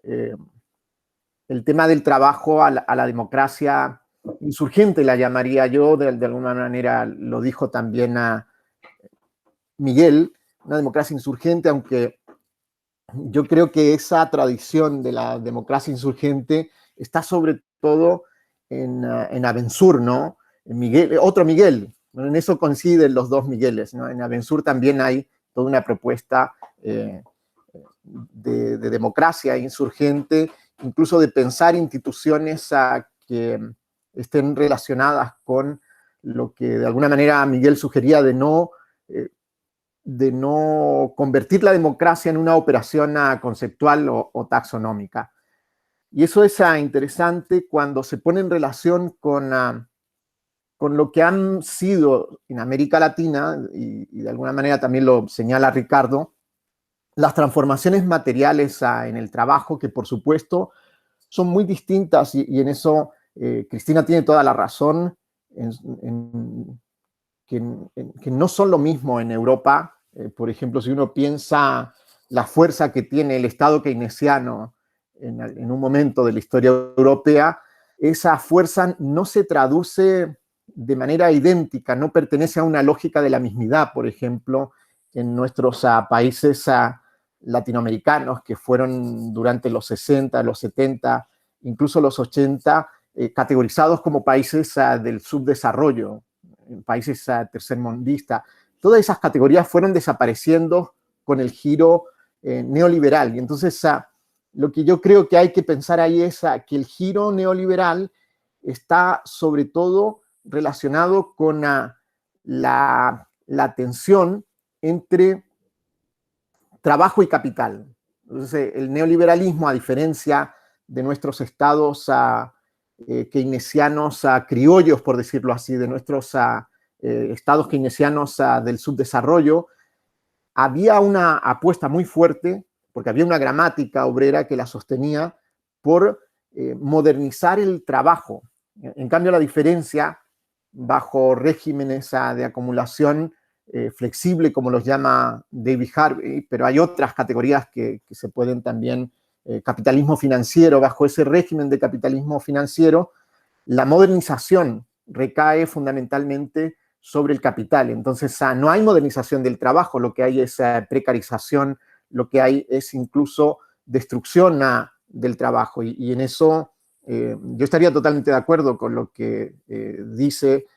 el tema del trabajo a la democracia insurgente, la llamaría yo, de alguna manera lo dijo también a Miguel, una democracia insurgente, aunque yo creo que esa tradición de la democracia insurgente está sobre todo en Avensur, ¿no? En Miguel, otro Miguel, en eso coinciden los dos Migueles, ¿no? En Avensur también hay toda una propuesta de democracia insurgente, incluso de pensar instituciones que estén relacionadas con lo que de alguna manera Miguel sugería de no convertir la democracia en una operación conceptual o taxonómica. Y eso es interesante cuando se pone en relación con lo que han sido en América Latina, y de alguna manera también lo señala Ricardo, las transformaciones materiales en el trabajo, que por supuesto son muy distintas, y en eso Cristina tiene toda la razón, que no son lo mismo en Europa. Por ejemplo, si uno piensa la fuerza que tiene el Estado keynesiano en un momento de la historia europea, esa fuerza no se traduce de manera idéntica, no pertenece a una lógica de la mismidad, por ejemplo, en nuestros países latinoamericanos, que fueron durante los 60, los 70, incluso los 80, categorizados como países del subdesarrollo, países tercermundistas. Todas esas categorías fueron desapareciendo con el giro neoliberal. Y entonces lo que yo creo que hay que pensar ahí es que el giro neoliberal está sobre todo relacionado con la tensión entre trabajo y capital. Entonces, el neoliberalismo, a diferencia de nuestros estados keynesianos criollos, por decirlo así, de nuestros estados keynesianos del subdesarrollo, había una apuesta muy fuerte, porque había una gramática obrera que la sostenía, por modernizar el trabajo. En cambio, la diferencia bajo regímenes de acumulación flexible, como los llama David Harvey, pero hay otras categorías que se pueden también, capitalismo financiero, bajo ese régimen de capitalismo financiero, la modernización recae fundamentalmente sobre el capital. Entonces, no hay modernización del trabajo, lo que hay es precarización, lo que hay es incluso destrucción del trabajo. Y en eso yo estaría totalmente de acuerdo con lo que dice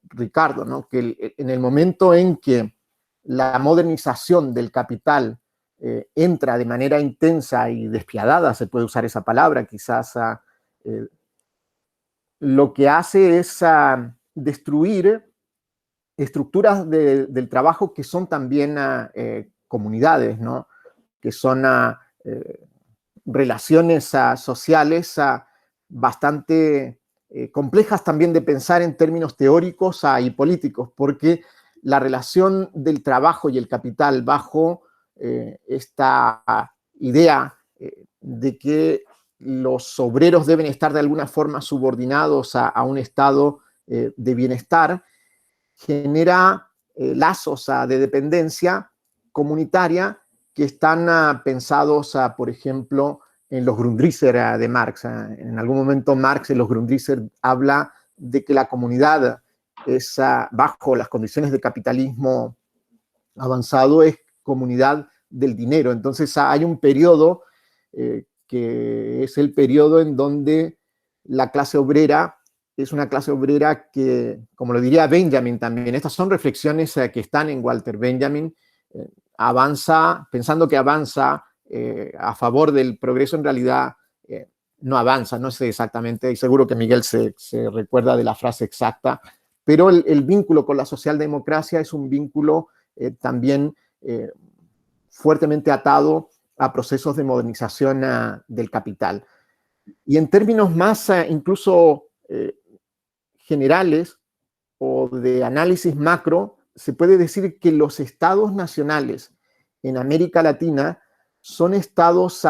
Ricardo, ¿no? Que en el momento en que la modernización del capital entra de manera intensa y despiadada, se puede usar esa palabra, quizás lo que hace es destruir estructuras del trabajo que son también comunidades, ¿no? Que son relaciones sociales bastante complejas también de pensar en términos teóricos y políticos, porque la relación del trabajo y el capital bajo esta idea de que los obreros deben estar de alguna forma subordinados a un estado de bienestar, genera lazos de dependencia comunitaria que están pensados, por ejemplo, en los Grundrisse de Marx. En algún momento Marx en los Grundrisse habla de que la comunidad es, bajo las condiciones de capitalismo avanzado, es comunidad del dinero. Entonces hay un periodo que es el periodo en donde la clase obrera es una clase obrera que, como lo diría Benjamin también, estas son reflexiones que están en Walter Benjamin, avanza, pensando que avanza a favor del progreso, en realidad no avanza, no sé exactamente, y seguro que Miguel se recuerda de la frase exacta, pero el vínculo con la socialdemocracia es un vínculo también fuertemente atado a procesos de modernización del capital. Y en términos más incluso generales o de análisis macro, se puede decir que los estados nacionales en América Latina son estados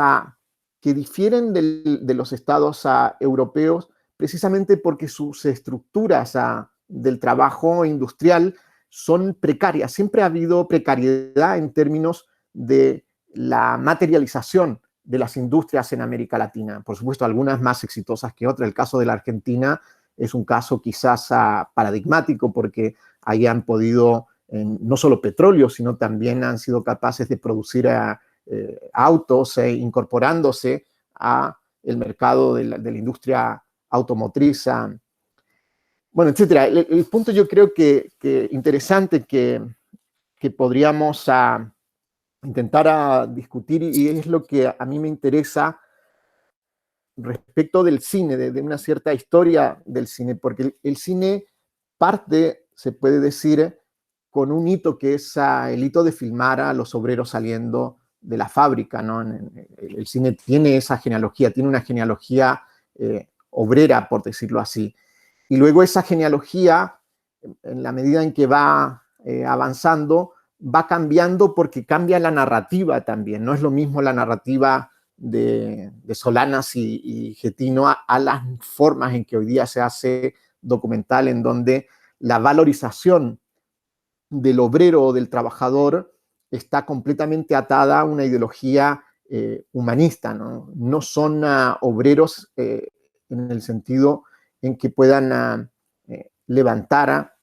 que difieren de los estados europeos precisamente porque sus estructuras del trabajo industrial son precarias. Siempre ha habido precariedad en términos de la materialización de las industrias en América Latina. Por supuesto, algunas más exitosas que otras. El caso de la Argentina es un caso quizás paradigmático porque ahí han podido, no solo petróleo, sino también han sido capaces de producir autos incorporándose a el mercado de la industria automotriz, bueno, etcétera. El punto yo creo que interesante que podríamos intentar discutir, y es lo que a mí me interesa respecto del cine, de una cierta historia del cine, porque el cine parte, se puede decir, con un hito que es el hito de filmar a los obreros saliendo de la fábrica, ¿no? El cine tiene esa genealogía, tiene una genealogía obrera, por decirlo así. Y luego esa genealogía, en la medida en que va avanzando, va cambiando porque cambia la narrativa también. No es lo mismo la narrativa de Solanas y Getino a las formas en que hoy día se hace documental, en donde la valorización del obrero o del trabajador está completamente atada a una ideología humanista, ¿no? No son obreros en el sentido en que puedan levantar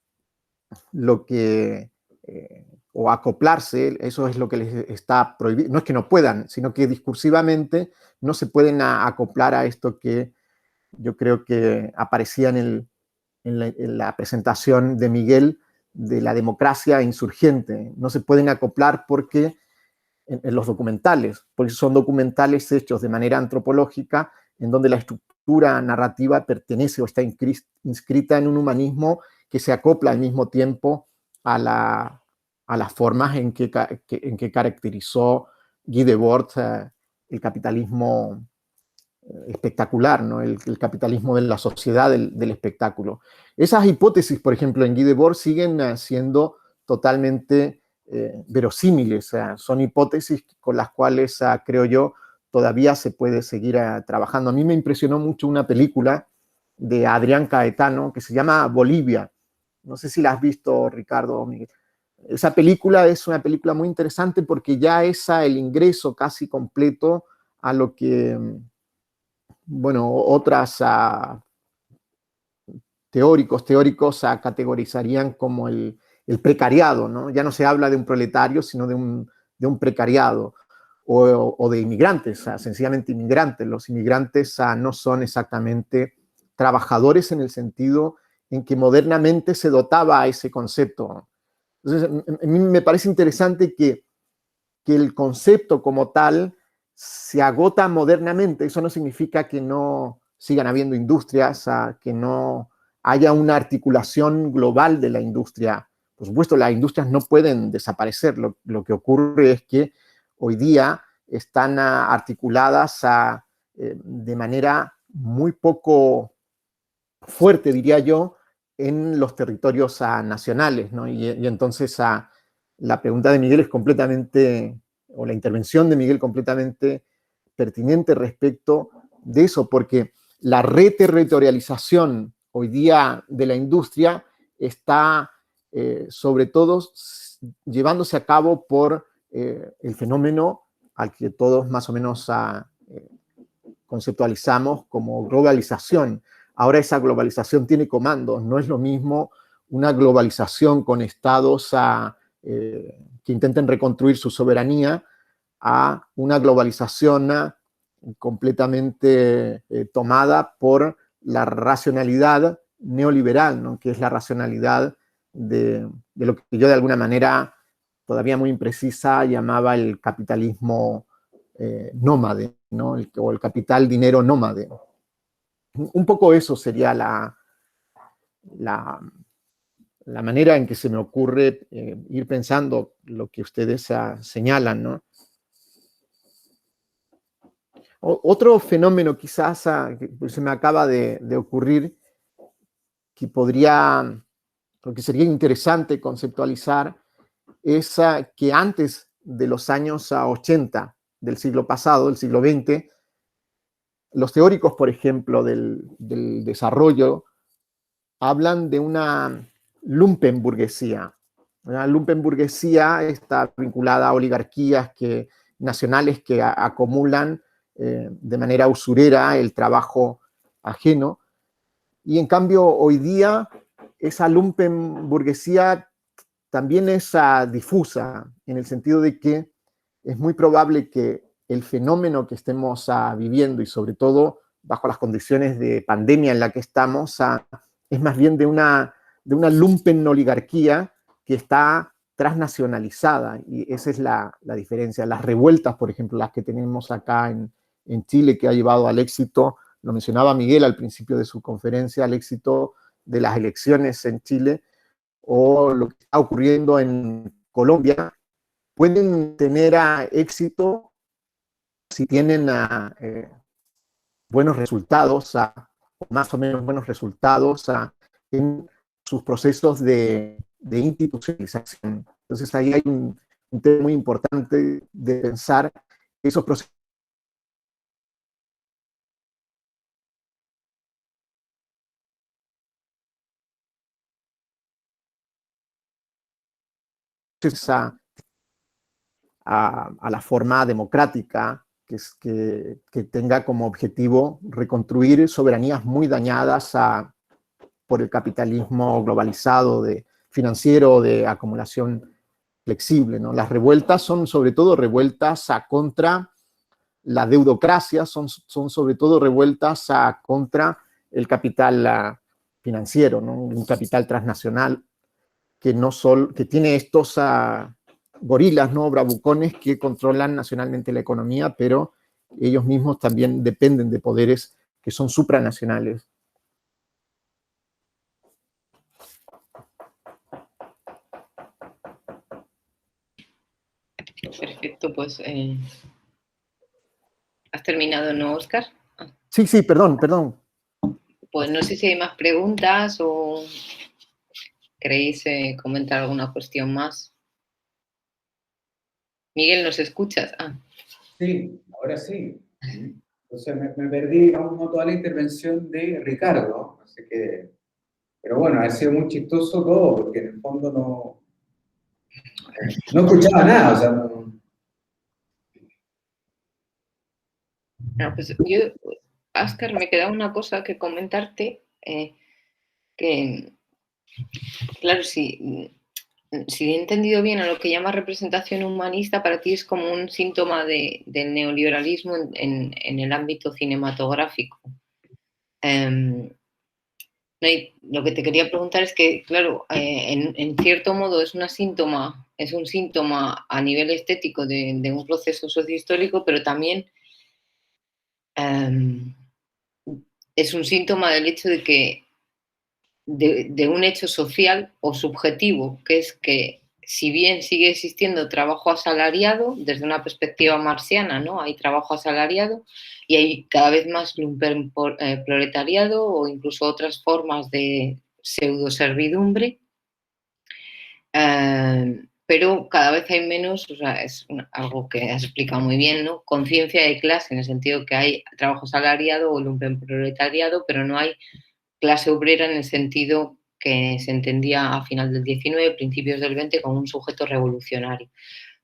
lo que o acoplarse, eso es lo que les está prohibido. No es que no puedan, sino que discursivamente no se pueden acoplar a esto que yo creo que aparecía en la presentación de Miguel de la democracia insurgente. No se pueden acoplar porque en los documentales, porque son documentales hechos de manera antropológica, en donde la estructura narrativa pertenece o está inscrita en un humanismo que se acopla al mismo tiempo a las formas en que caracterizó Guy Debord el capitalismo espectacular, ¿no? El capitalismo de la sociedad del espectáculo. Esas hipótesis, por ejemplo, en Guy Debord siguen siendo totalmente verosímiles, son hipótesis con las cuales, creo yo, todavía se puede seguir trabajando. A mí me impresionó mucho una película de Adrián Caetano que se llama Bolivia. No sé si la has visto, Ricardo o Miguel. Esa película es una película muy interesante porque ya es el ingreso casi completo a lo que, bueno, otras teóricos categorizarían como el precariado, ¿no? Ya no se habla de un proletario, sino de un precariado, o de inmigrantes, sencillamente inmigrantes. Los inmigrantes no son exactamente trabajadores en el sentido en que modernamente se dotaba a ese concepto. Entonces, a mí me parece interesante que el concepto como tal se agota modernamente. Eso no significa que no sigan habiendo industrias, que no haya una articulación global de la industria. Por supuesto, las industrias no pueden desaparecer. Lo que ocurre es que hoy día están articuladas de manera muy poco fuerte, diría yo, en los territorios nacionales, ¿no? Y entonces la pregunta de Miguel es completamente, o la intervención de Miguel completamente pertinente respecto de eso, porque la reterritorialización hoy día de la industria está sobre todo llevándose a cabo por el fenómeno al que todos más o menos conceptualizamos como globalización. Ahora esa globalización tiene comandos, no es lo mismo una globalización con estados que intenten reconstruir su soberanía a una globalización completamente tomada por la racionalidad neoliberal, ¿no? Que es la racionalidad de lo que yo de alguna manera, todavía muy imprecisa, llamaba el capitalismo nómade, ¿no? O el capital dinero nómade. Un poco eso sería la manera en que se me ocurre ir pensando lo que ustedes señalan, ¿no? Otro fenómeno quizás que se me acaba de ocurrir, que que sería interesante conceptualizar, es que antes de los años 80 del siglo pasado, del siglo XX, los teóricos, por ejemplo, del desarrollo, hablan de una lumpenburguesía. La lumpenburguesía está vinculada a oligarquías nacionales que acumulan de manera usurera el trabajo ajeno. Y en cambio, hoy día, esa lumpenburguesía también es difusa, en el sentido de que es muy probable que el fenómeno que estemos viviendo, y sobre todo bajo las condiciones de pandemia en la que estamos, es más bien de una lumpenoligarquía que está transnacionalizada, y esa es la diferencia. Las revueltas, por ejemplo, las que tenemos acá en Chile, que ha llevado al éxito, lo mencionaba Miguel al principio de su conferencia, al éxito de las elecciones en Chile, o lo que está ocurriendo en Colombia, pueden tener éxito si tienen buenos resultados, o más o menos buenos resultados en sus procesos de institucionalización. Entonces ahí hay un tema muy importante de pensar que esos procesos a la forma democrática que tenga como objetivo reconstruir soberanías muy dañadas por el capitalismo globalizado, financiero, de acumulación flexible, ¿no? Las revueltas son sobre todo revueltas contra la deudocracia son sobre todo revueltas contra el capital financiero, ¿no? Un capital transnacional que tiene estos gorilas, ¿no? Bravucones que controlan nacionalmente la economía, pero ellos mismos también dependen de poderes que son supranacionales. Perfecto, pues ¿has terminado, no, Óscar? Sí, perdón. Pues no sé si hay más preguntas o queréis comentar alguna cuestión más. Miguel, ¿nos escuchas? Sí, ahora sí. Entonces me perdí, digamos, no toda la intervención de Ricardo, así que, pero bueno, ha sido muy chistoso todo, porque en el fondo no escuchaba nada, o sea, no. No, pues yo, Óscar, me queda una cosa que comentarte, que, claro, si he entendido bien a lo que llamas representación humanista, para ti es como un síntoma del neoliberalismo en el ámbito cinematográfico. Lo que te quería preguntar es que, claro, en cierto modo es un síntoma a nivel estético de un proceso sociohistórico, pero también es un síntoma del hecho de que de un hecho social o subjetivo, que es que si bien sigue existiendo trabajo asalariado, desde una perspectiva marxiana, ¿no? Hay trabajo asalariado y hay cada vez más proletariado o incluso otras formas de pseudo-servidumbre, pero cada vez hay menos, o sea, es algo que has explicado muy bien, ¿no? Conciencia de clase, en el sentido que hay trabajo asalariado o lumpenproletariado, pero no hay clase obrera en el sentido que se entendía a final del 19, principios del 20, como un sujeto revolucionario,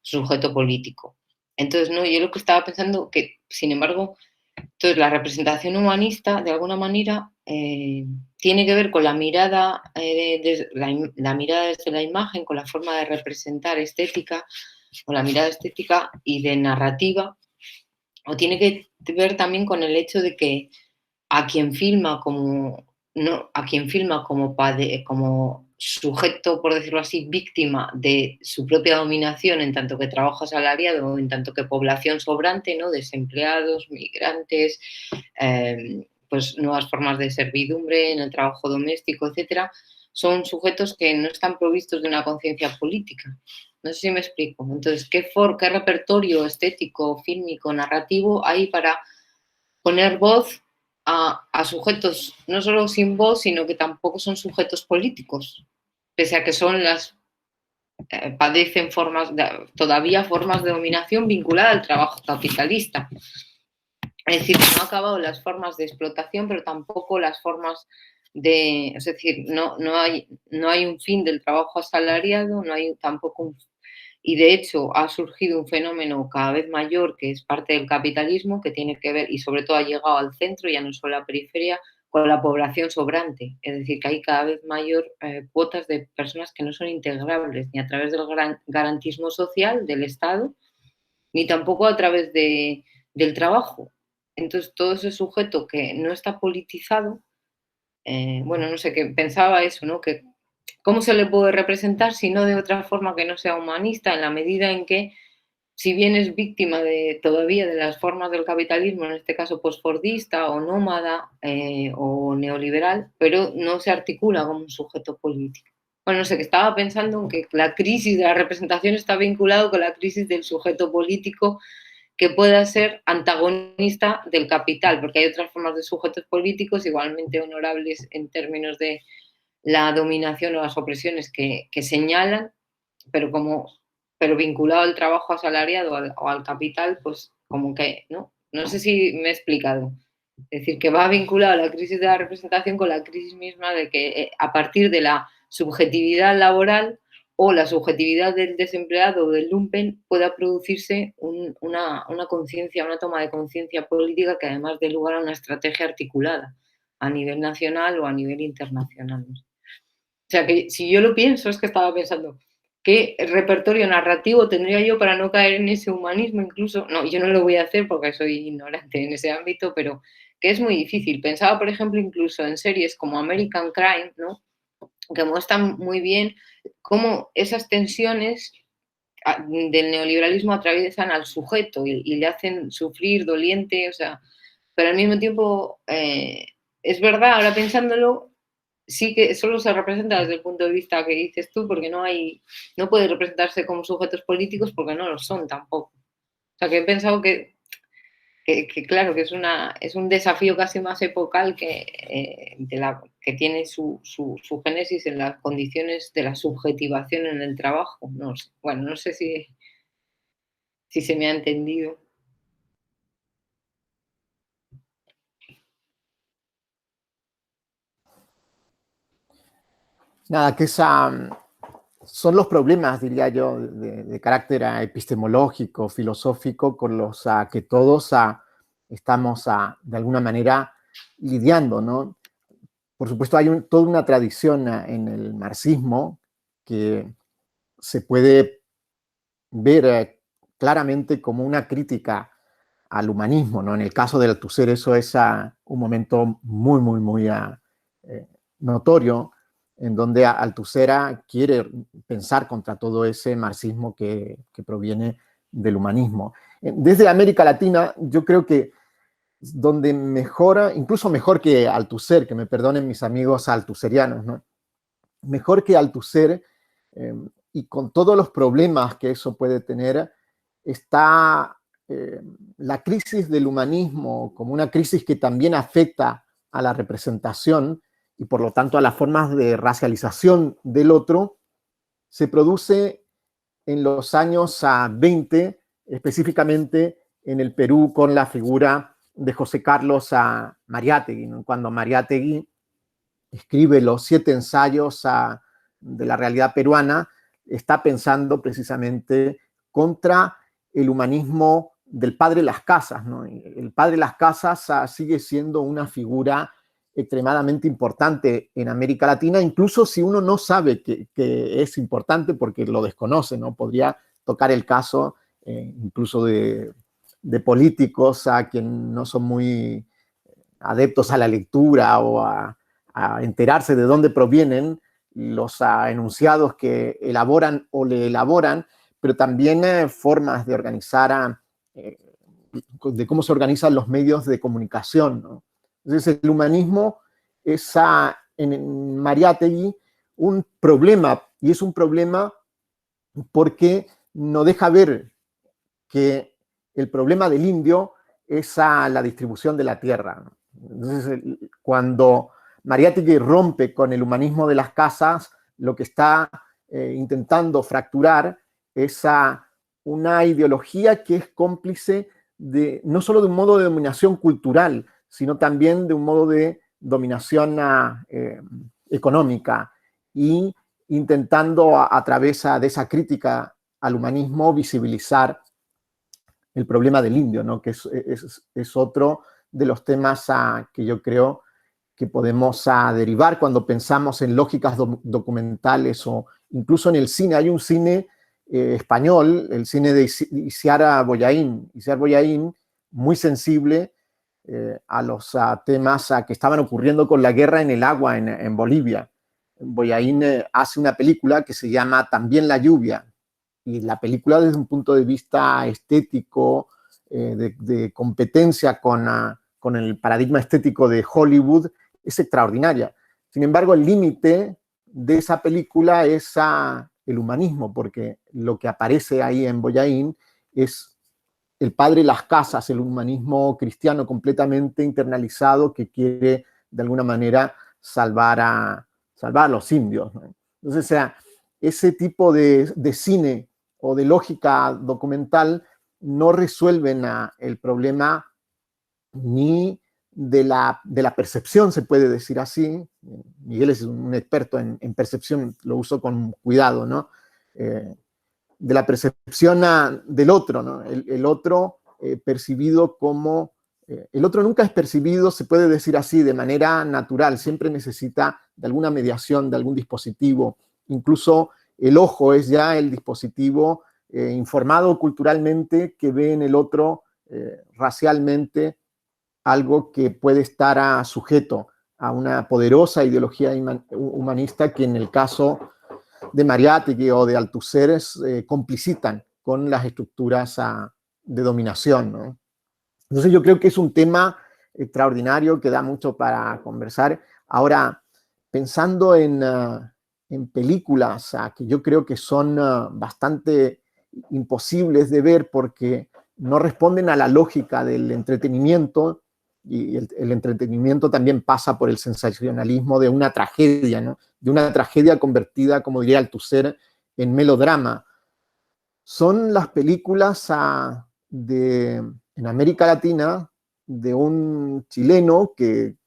sujeto político. Entonces, no, yo lo que estaba pensando que, sin embargo, entonces la representación humanista, de alguna manera, tiene que ver con la mirada, la mirada desde la imagen, con la forma de representar estética, con la mirada estética y de narrativa, o tiene que ver también con el hecho de que a quien filma como, no, a quien filma como sujeto, por decirlo así, víctima de su propia dominación, en tanto que trabajo asalariado o en tanto que población sobrante, ¿no? Desempleados, migrantes, pues nuevas formas de servidumbre en el trabajo doméstico, etcétera, son sujetos que no están provistos de una conciencia política. No sé si me explico. Entonces, ¿qué repertorio estético, fílmico, narrativo hay para poner voz a sujetos no solo sin voz, sino que tampoco son sujetos políticos, pese a que son padecen todavía formas de dominación vinculada al trabajo capitalista? Es decir, no han acabado las formas de explotación, pero tampoco las formas es decir, no hay un fin del trabajo asalariado, no hay tampoco y de hecho ha surgido un fenómeno cada vez mayor que es parte del capitalismo, que tiene que ver, y sobre todo ha llegado al centro, ya no solo a la periferia, con la población sobrante. Es decir, que hay cada vez mayor cuotas de personas que no son integrables ni a través del garantismo social del Estado, ni tampoco a través del trabajo. Entonces, todo ese sujeto que no está politizado, bueno, no sé, qué pensaba eso, ¿no? Que ¿cómo se le puede representar si no de otra forma que no sea humanista, en la medida en que, si bien es víctima todavía de las formas del capitalismo, en este caso postfordista o nómada o neoliberal, pero no se articula como un sujeto político? Bueno, no sé, que estaba pensando en que la crisis de la representación está vinculado con la crisis del sujeto político que pueda ser antagonista del capital, porque hay otras formas de sujetos políticos igualmente honorables en términos de la dominación o las opresiones que señalan, pero vinculado al trabajo asalariado o al capital, pues como que, ¿no? No sé si me he explicado. Es decir, que va vinculado a la crisis de la representación con la crisis misma de que a partir de la subjetividad laboral o la subjetividad del desempleado o del lumpen pueda producirse una conciencia, una toma de conciencia política que además dé lugar a una estrategia articulada a nivel nacional o a nivel internacional. O sea, que si yo lo pienso, es que estaba pensando ¿qué repertorio narrativo tendría yo para no caer en ese humanismo incluso? No, yo no lo voy a hacer porque soy ignorante en ese ámbito, pero que es muy difícil. Pensaba, por ejemplo, incluso en series como American Crime, ¿no? Que muestran muy bien cómo esas tensiones del neoliberalismo atraviesan al sujeto y le hacen sufrir, doliente, o sea, pero al mismo tiempo, es verdad, ahora pensándolo, sí que solo se representa desde el punto de vista que dices tú, porque no puede representarse como sujetos políticos porque no lo son tampoco. O sea, que he pensado que claro, que es un desafío casi más epocal que tiene su génesis en las condiciones de la subjetivación en el trabajo. No sé. Bueno, no sé si se me ha entendido. Nada, que son los problemas, diría yo, de carácter epistemológico, filosófico, con los que todos estamos de alguna manera lidiando, ¿no? Por supuesto, hay toda una tradición en el marxismo que se puede ver claramente como una crítica al humanismo, ¿no? En el caso del Althusser eso es un momento muy, muy, muy notorio, en donde Althusser quiere pensar contra todo ese marxismo que proviene del humanismo. Desde América Latina, yo creo que donde mejora, incluso mejor que Althusser, que me perdonen mis amigos althuserianos, ¿no? Mejor que Althusser, y con todos los problemas que eso puede tener, está la crisis del humanismo como una crisis que también afecta a la representación y por lo tanto a las formas de racialización del otro, se produce en los años 20, específicamente en el Perú con la figura de José Carlos Mariátegui, ¿no? Cuando Mariátegui escribe los 7 ensayos de la realidad peruana, está pensando precisamente contra el humanismo del padre Las Casas, ¿no? El padre Las Casas sigue siendo una figura extremadamente importante en América Latina, incluso si uno no sabe que es importante porque lo desconoce, ¿no? Podría tocar el caso incluso de políticos a quienes no son muy adeptos a la lectura o a enterarse de dónde provienen los enunciados que elaboran o le elaboran, pero también formas de organizar, de cómo se organizan los medios de comunicación, ¿no? Entonces el humanismo es en Mariátegui un problema, y es un problema porque no deja ver que el problema del indio es la distribución de la tierra, ¿no? Entonces, cuando Mariátegui rompe con el humanismo de Las Casas, lo que está intentando fracturar es una ideología que es cómplice no solo de un modo de dominación cultural, sino también de un modo de dominación económica, y intentando a través de esa crítica al humanismo visibilizar el problema del indio, ¿no? Que es otro de los temas que yo creo que podemos derivar cuando pensamos en lógicas documentales o incluso en el cine. Hay un cine español, el cine de Isiar Bollaín. Isiar Bollaín, muy sensible a los temas que estaban ocurriendo con la guerra en el agua en Bolivia. Bollaín hace una película que se llama También la lluvia, y la película desde un punto de vista estético, de competencia con el paradigma estético de Hollywood, es extraordinaria. Sin embargo, el límite de esa película es el humanismo, porque lo que aparece ahí en Bollaín es el padre Las Casas, el humanismo cristiano completamente internalizado que quiere de alguna manera salvar a los indios, ¿no? Entonces, ese tipo de cine o de lógica documental no resuelven el problema ni de la percepción, se puede decir así. Miguel es un experto en percepción, lo uso con cuidado, ¿no? De la percepción del otro, ¿no? El otro percibido como... el otro nunca es percibido, se puede decir así, de manera natural, siempre necesita de alguna mediación, de algún dispositivo. Incluso el ojo es ya el dispositivo informado culturalmente que ve en el otro racialmente algo que puede estar sujeto a una poderosa ideología humanista que en el caso de Mariátegui o de Althusser complicitan con las estructuras de dominación, ¿no? Entonces yo creo que es un tema extraordinario que da mucho para conversar. Ahora, pensando en películas que yo creo que son bastante imposibles de ver porque no responden a la lógica del entretenimiento, y el entretenimiento también pasa por el sensacionalismo de una tragedia, ¿no? De una tragedia convertida, como diría Althusser, en melodrama. Son las películas en América Latina de un chileno que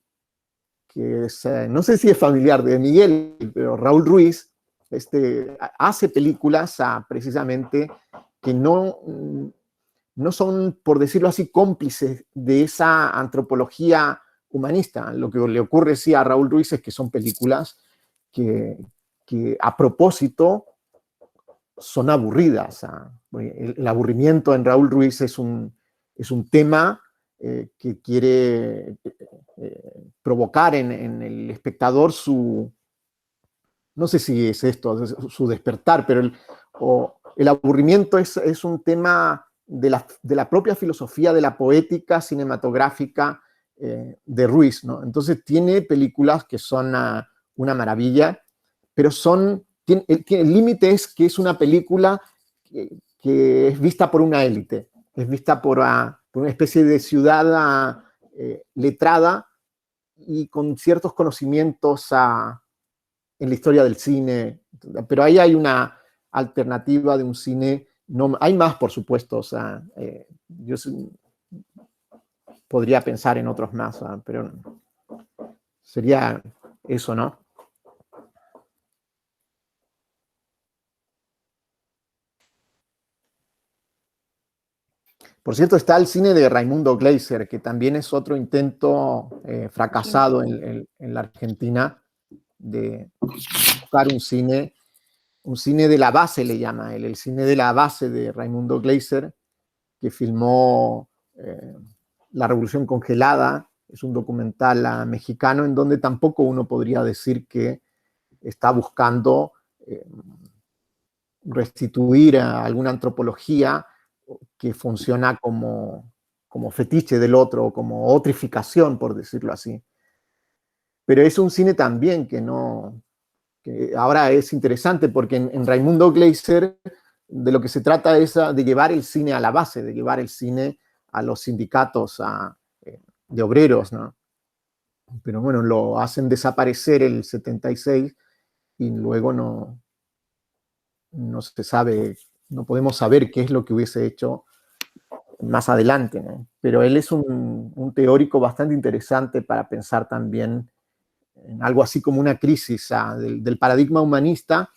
es, no sé si es familiar de Miguel, pero Raúl Ruiz, hace películas precisamente que no son, por decirlo así, cómplices de esa antropología humanista. Lo que le ocurre sí a Raúl Ruiz es que son películas que a propósito son aburridas. El aburrimiento en Raúl Ruiz es un tema que quiere provocar en el espectador no sé si es esto, su despertar, pero el aburrimiento es un tema de la propia filosofía de la poética cinematográfica de Ruiz, ¿no? Entonces tiene películas que son una maravilla, pero el límite es que es una película que es vista por una élite, es vista por una especie de ciudad letrada y con ciertos conocimientos en la historia del cine, pero ahí hay una alternativa de un cine, hay más por supuesto, yo podría pensar en otros más, pero sería eso, ¿no? Por cierto, está el cine de Raimundo Gleiser, que también es otro intento fracasado en la Argentina de buscar un cine de la base, le llama él, el cine de la base de Raimundo Gleiser, que filmó La Revolución Congelada. Es un documental mexicano en donde tampoco uno podría decir que está buscando restituir a alguna antropología que funciona como fetiche del otro, o como otrificación, por decirlo así. Pero es un cine también que ahora es interesante, porque en Raimundo Gleiser de lo que se trata es de llevar el cine a la base, de llevar el cine a los sindicatos de obreros, ¿no? Pero bueno, lo hacen desaparecer el 76 y luego no se sabe, no podemos saber qué es lo que hubiese hecho más adelante, ¿no? Pero él es un teórico bastante interesante para pensar también en algo así como una crisis del paradigma humanista,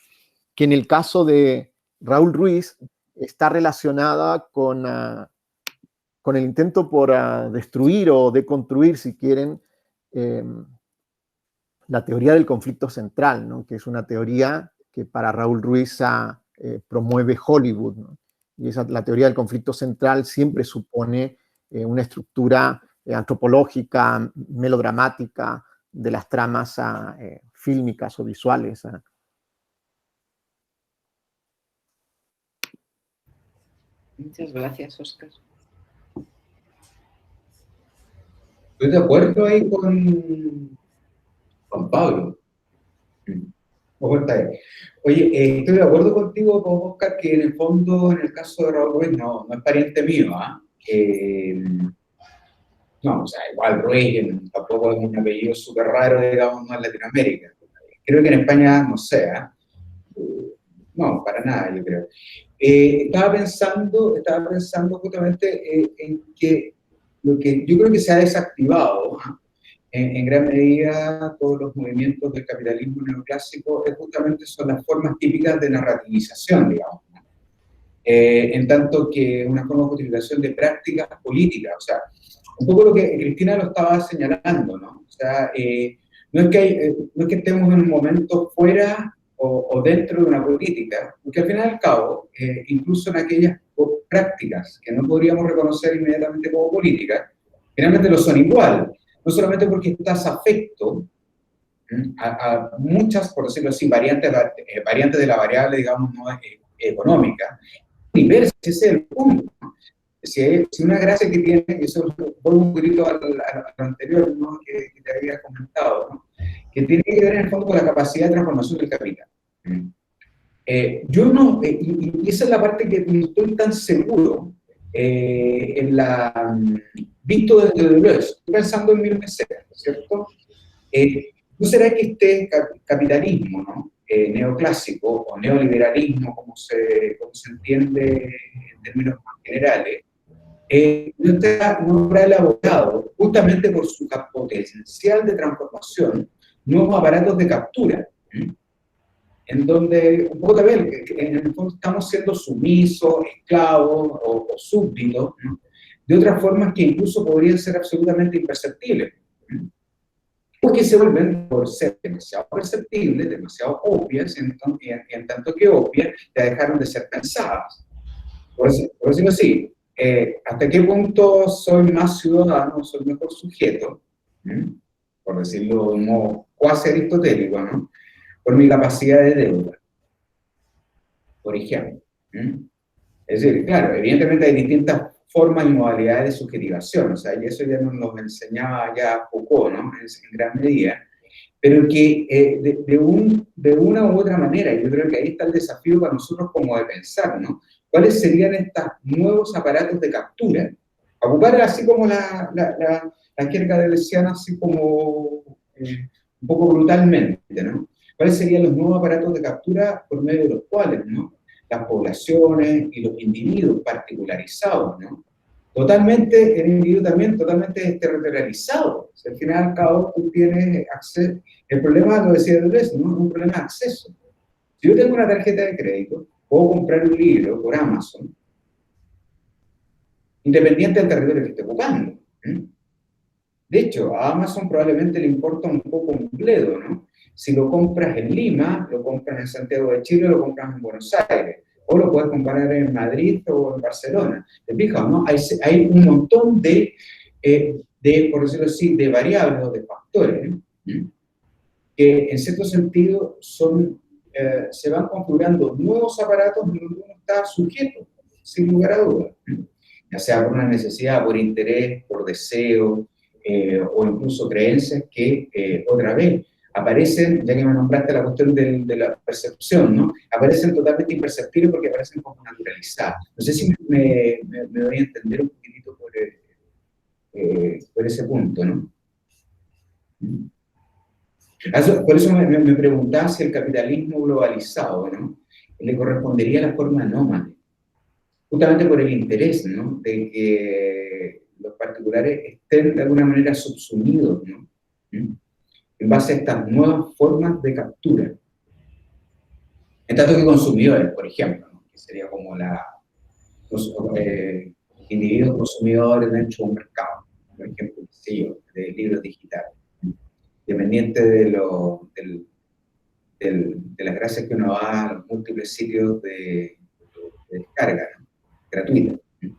que en el caso de Raúl Ruiz está relacionada con el intento por destruir o deconstruir, si quieren, la teoría del conflicto central, ¿no? Que es una teoría que para Raúl Ruiz promueve Hollywood, ¿no? Y la teoría del conflicto central siempre supone una estructura antropológica, melodramática de las tramas fílmicas o visuales. Muchas gracias, Óscar. Estoy de acuerdo ahí con Pablo. ¿Cómo está ahí? Oye, estoy de acuerdo contigo, Óscar, que en el fondo, en el caso de Raúl Ruiz, no es pariente mío, no, o sea, igual Ruiz tampoco es un apellido súper raro, digamos, en Latinoamérica. Creo que en España, no sé, no, para nada, yo creo. Estaba pensando justamente en que lo que yo creo que se ha desactivado en gran medida todos los movimientos del capitalismo neoclásico justamente son las formas típicas de narrativización, digamos, ¿no? En tanto que una forma de justificación de prácticas políticas, o sea, un poco lo que Cristina lo estaba señalando, ¿no? O sea, no es que estemos en un momento fuera o dentro de una política, porque al final y al cabo, incluso en aquellas prácticas que no podríamos reconocer inmediatamente como políticas, finalmente lo son igual, no solamente porque estás afecto a muchas, por decirlo así, variantes de la variable, digamos, no económica. Ese es el punto. Si una gracia que tiene, y eso vuelvo un poquito al anterior, ¿no? que te había comentado, ¿no? Que tiene que ver en el fondo con la capacidad de transformación del capital. Yo no, y esa es la parte que no estoy tan seguro, visto desde Deleuze, estoy pensando en mi mesera, ¿cierto? ¿No será que este capitalismo, ¿no? Neoclásico o neoliberalismo, como se entiende en términos más generales, no habrá elaborado, justamente por su potencial de transformación, nuevos aparatos de captura, en donde un poco también, en el fondo estamos siendo sumisos, esclavos o súbditos, ¿no? De otras formas que incluso podrían ser absolutamente imperceptibles, porque se vuelven, por ser demasiado perceptibles, demasiado obvias, en tanto que obvias, ya dejaron de ser pensadas. Por decirlo así, ¿hasta qué punto soy más ciudadano, soy mejor sujeto? Por decirlo de un modo cuasi aristotélico, ¿no? Por mi capacidad de deuda, por ejemplo. Es decir, claro, evidentemente hay distintas formas y modalidades de subjetivación, o sea, y eso ya nos lo enseñaba ya Foucault, ¿no? En gran medida, pero que de una u otra manera, yo creo que ahí está el desafío para nosotros como de pensar, ¿no? ¿Cuáles serían estos nuevos aparatos de captura? Ocupar así como la jerga deleuziana, así como un poco brutalmente, ¿no? ¿Cuáles serían los nuevos aparatos de captura por medio de los cuales, ¿no? Las poblaciones y los individuos particularizados, ¿no? Totalmente, el individuo también totalmente territorializado. O sea, al final y al cabo tú tienes acceso. El problema, lo decía Deleuze, no es un problema de acceso. Si yo tengo una tarjeta de crédito, puedo comprar un libro por Amazon, independiente del territorio que esté ocupando. De hecho, a Amazon probablemente le importa un poco un bledo, ¿no? Si lo compras en Lima, lo compras en Santiago de Chile, lo compras en Buenos Aires, o lo puedes comprar en Madrid o en Barcelona. ¿Te fijas, no? Hay un montón de, por decirlo así, de variables o de factores, ¿no? Que en cierto sentido se van configurando nuevos aparatos donde uno está sujeto, sin lugar a dudas, ¿no? Ya sea por una necesidad, por interés, por deseo, o incluso creencias que, otra vez, aparecen, ya que me nombraste la cuestión de la percepción, ¿no? Aparecen totalmente imperceptibles porque aparecen como naturalizadas. No sé si me voy a entender un poquitito por ese punto, ¿no? Por eso me preguntaba si el capitalismo globalizado, ¿no? Le correspondería a la forma nómade, justamente por el interés, ¿no? De que los particulares estén de alguna manera subsumidos, ¿no? En base a estas nuevas formas de captura. En tanto que consumidores, por ejemplo, ¿no? Que sería como los individuos consumidores dentro de un mercado, por ejemplo, de libros digitales, dependiente de las gracias que uno da a los múltiples sitios de descarga, ¿no? Gratuita, ¿no?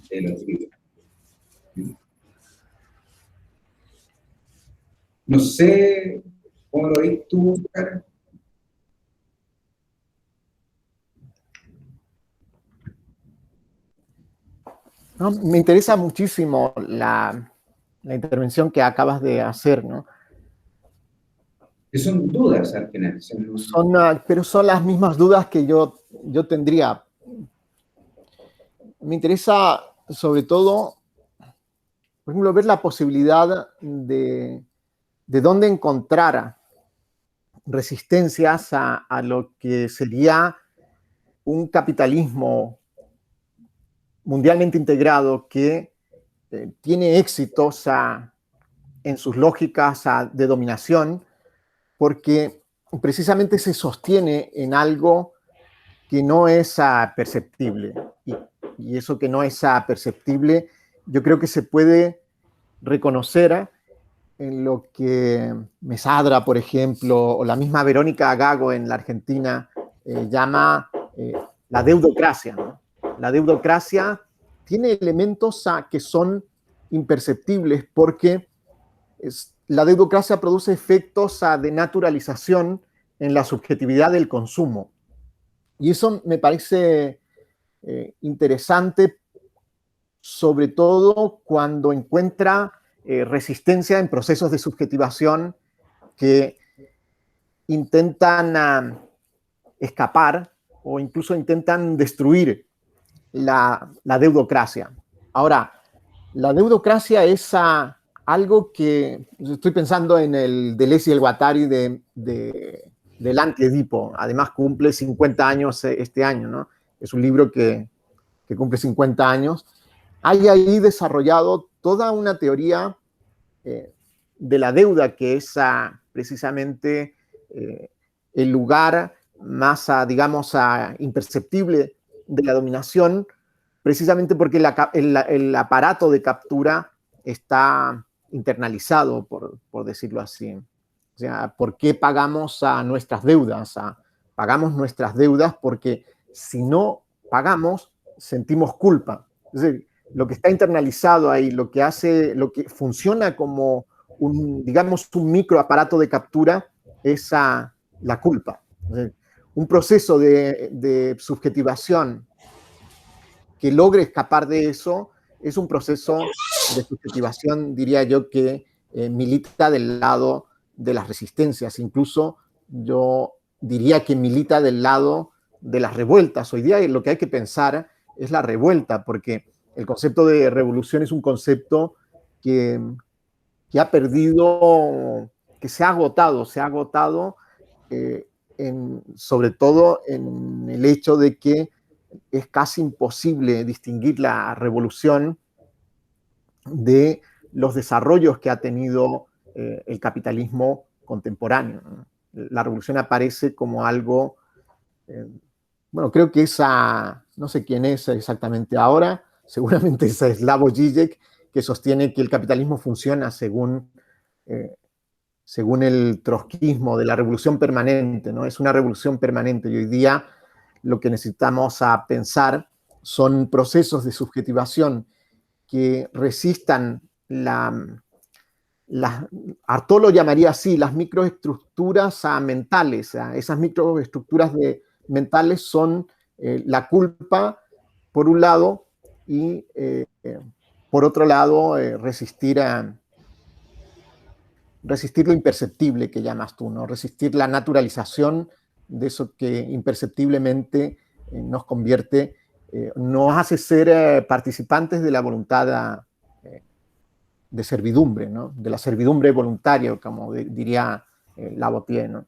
De los libros. No sé cómo lo ves tú, Oscar. No, me interesa muchísimo la intervención que acabas de hacer, ¿no? Que son dudas al final. Pero son las mismas dudas que yo tendría. Me interesa sobre todo, por ejemplo, ver la posibilidad de dónde encontrar resistencias a lo que sería un capitalismo mundialmente integrado que tiene éxitos en sus lógicas de dominación, porque precisamente se sostiene en algo que no es perceptible. Y eso que no es perceptible, yo creo que se puede reconocer en lo que Mesadra, por ejemplo, o la misma Verónica Gago en la Argentina llama la deudocracia, ¿no? La deudocracia tiene elementos que son imperceptibles porque la deudocracia produce efectos de naturalización en la subjetividad del consumo. Y eso me parece interesante, sobre todo cuando encuentra resistencia en procesos de subjetivación que intentan escapar o incluso intentan destruir la deudocracia. Ahora, la deudocracia es algo que, estoy pensando en el Deleuze y el Guattari del Anti-Edipo, además cumple 50 años este año, ¿no? Es un libro que cumple 50 años. Hay ahí desarrollado toda una teoría de la deuda que es precisamente el lugar más, digamos, imperceptible de la dominación, precisamente porque el aparato de captura está internalizado, por decirlo así. O sea, ¿por qué pagamos nuestras deudas? Pagamos nuestras deudas porque si no pagamos, sentimos culpa. Es decir, lo que está internalizado ahí, lo que funciona como digamos, un microaparato de captura es la culpa. Es decir, un proceso de subjetivación que logre escapar de eso es un proceso de subjetivación, diría yo, que milita del lado de las resistencias. Incluso yo diría que milita del lado de las revueltas. Hoy día lo que hay que pensar es la revuelta, porque el concepto de revolución es un concepto que ha perdido, que se ha agotado sobre todo en el hecho de que es casi imposible distinguir la revolución de los desarrollos que ha tenido el capitalismo contemporáneo, ¿no? La revolución aparece como algo, bueno, creo que no sé quién es exactamente ahora, seguramente es Slavoj Žižek, que sostiene que el capitalismo funciona según el trotskismo de la revolución permanente, ¿no? Es una revolución permanente y hoy día lo que necesitamos pensar son procesos de subjetivación que resistan Artaud lo llamaría así, las microestructuras mentales. Esas microestructuras mentales son la culpa, por un lado, y por otro lado, resistir lo imperceptible que llamas tú, ¿no? Resistir la naturalización de eso que imperceptiblemente nos convierte, nos hace ser participantes de la voluntad de servidumbre, ¿no? De la servidumbre voluntaria, como diría Lavoisier, ¿no?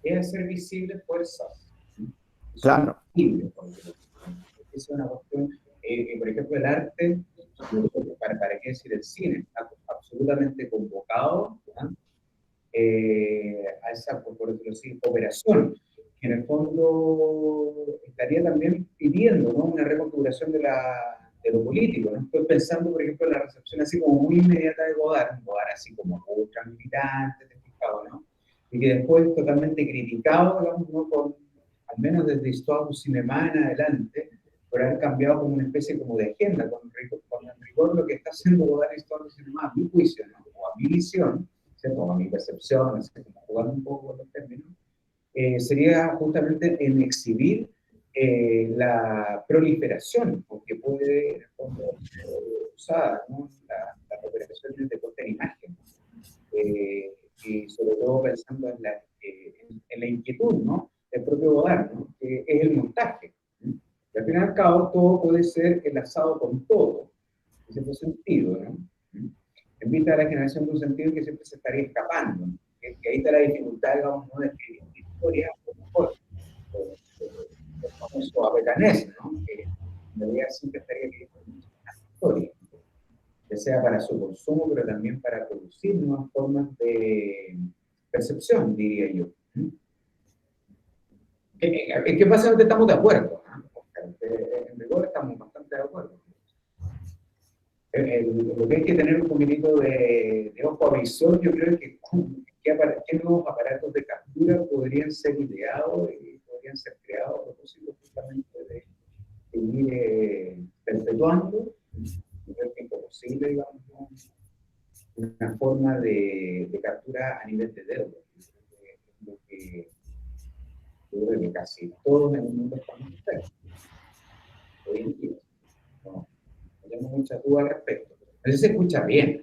Es hacer visibles fuerzas. Claro. Visibles, es una cuestión, por ejemplo, el arte, ¿para qué decir el cine? Está absolutamente convocado a esa, por decirlo así, operación, que en el fondo estaría también pidiendo, ¿no?, una reconfiguración de lo político, ¿no? Estoy pensando, por ejemplo, en la recepción así como muy inmediata de Godard así como ultra militante, ¿no? Y que después totalmente criticado, digamos, ¿no?, al menos desde Histoire du Cinéma en adelante, por haber cambiado como una especie como de agenda, con en rigor lo que está haciendo Godard en Histoire du Cinéma, a mi juicio, ¿no?, o a mi visión, ¿cierto?, o a mi percepción, así como jugando un poco con los términos, sería justamente en exhibir la proliferación, porque puede, en el fondo, usar, ¿no?, las operaciones de puesta en imagen, y sobre todo pensando en la inquietud, ¿no?, del propio Godard, ¿no?, que es el montaje. Y al fin y al cabo, todo puede ser enlazado con todo, en cierto sentido, ¿no? En vista de la generación de un sentido que siempre se estaría escapando, ¿no? Que ahí está la dificultad, digamos, ¿no?, de escribir historia, a lo mejor, el famoso apetanés, ¿no?, que en realidad siempre estaría escribiendo una historia, ya sea para su consumo, pero también para producir nuevas formas de percepción, diría yo. ¿En qué básicamente estamos de acuerdo? En rigor estamos bastante de acuerdo. Lo que hay que tener un poquitito de ojo a visor, yo creo que qué nuevos aparatos de captura podrían ser ideados y podrían ser creados a propósito justamente de seguir perpetuando en el tiempo posible, digamos, una forma de captura a nivel de dedo. Yo creo que casi todos en el mundo estamos expertos. Hoy en día. No tengo muchas dudas al respecto. Pero se escucha bien.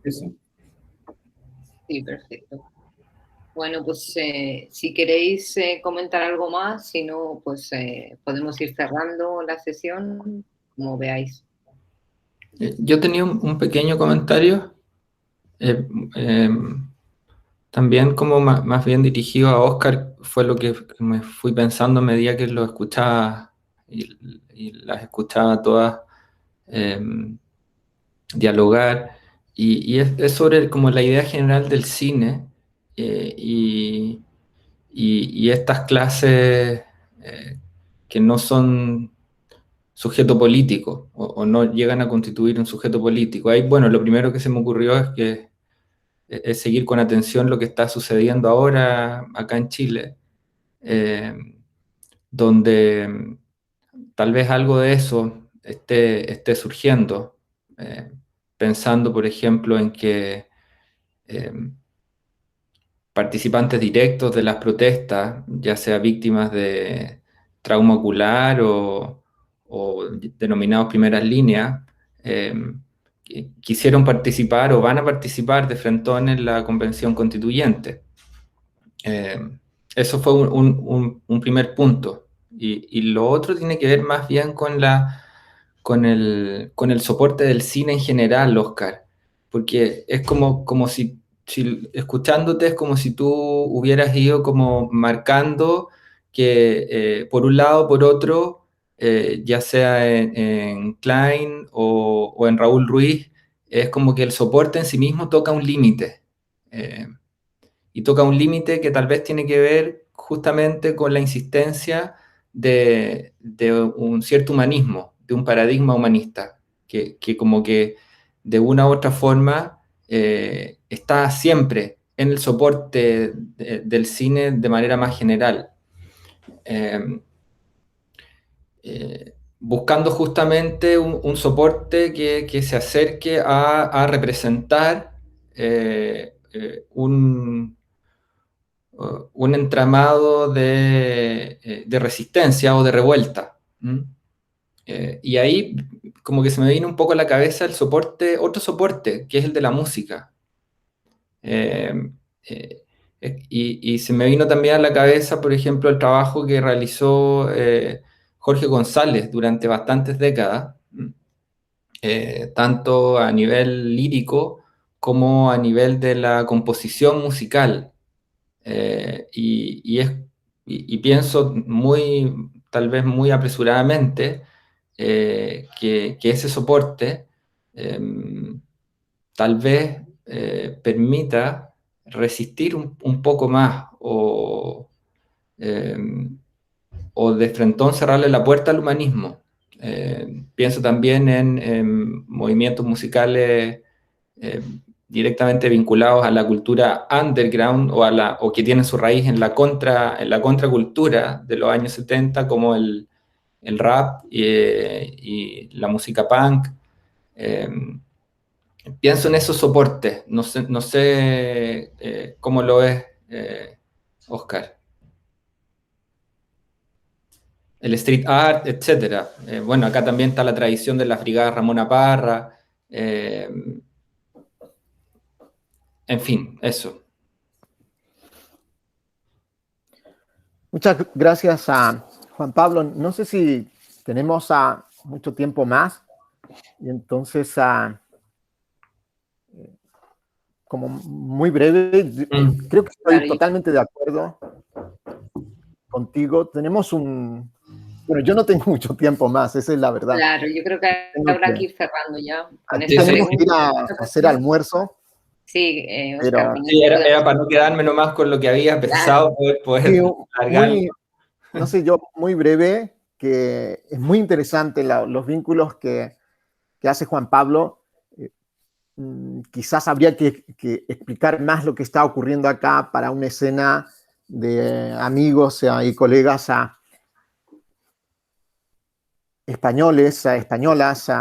Eso. Sí, perfecto. Bueno, pues si queréis comentar algo más, si no, pues podemos ir cerrando la sesión, como veáis. Yo tenía un pequeño comentario, también como más bien dirigido a Oscar, fue lo que me fui pensando a medida que lo escuchaba y las escuchaba todas dialogar, y es sobre como la idea general del cine y estas clases que no son sujeto político o no llegan a constituir un sujeto político. Ahí, bueno, lo primero que se me ocurrió es seguir con atención lo que está sucediendo ahora acá en Chile, donde tal vez algo de eso esté surgiendo, pensando, por ejemplo, en que participantes directos de las protestas, ya sea víctimas de trauma ocular o denominados primeras líneas, quisieron participar o van a participar de frentón en la Convención Constituyente. Eso fue un primer punto. Y lo otro tiene que ver más bien con el soporte del cine en general, Oscar, porque es como si escuchándote es como si tú hubieras ido como marcando que por un lado, por otro, ya sea en Klein o en Raúl Ruiz, es como que el soporte en sí mismo toca un límite. Y toca un límite que tal vez tiene que ver justamente con la insistencia de un cierto humanismo, de un paradigma humanista, que como que de una u otra forma está siempre en el soporte del cine de manera más general. Buscando justamente un soporte que se acerque a representar un entramado de resistencia o de revuelta. Y ahí como que se me vino un poco a la cabeza el soporte, otro soporte, que es el de la música. Y se me vino también a la cabeza, por ejemplo, el trabajo que realizó Jorge González durante bastantes décadas, tanto a nivel lírico como a nivel de la composición musical. Y pienso tal vez muy apresuradamente, que ese soporte tal vez permita resistir un poco más o de frentón cerrarle la puerta al humanismo. Pienso también en movimientos musicales directamente vinculados a la cultura underground o que tienen su raíz en la contracultura de los años 70, como el rap y la música punk. Pienso en esos soportes, no sé cómo lo ves, Oscar. El street art, etc. Bueno, acá también está la tradición de las brigadas Ramona Parra. En fin, eso. Muchas gracias a Juan Pablo. No sé si tenemos mucho tiempo más, y entonces como muy breve, creo que estoy totalmente de acuerdo contigo. Tenemos bueno, yo no tengo mucho tiempo más, esa es la verdad. Claro, yo creo que habrá que ir cerrando ya. Tenemos que ir a hacer almuerzo. Sí, Oscar, sí, era para no quedarme nomás con lo que había pensado, poder sí, no sé, yo muy breve. que es muy interesante los vínculos que hace Juan Pablo. Quizás habría que explicar más lo que está ocurriendo acá para una escena de amigos y colegas españoles, españolas,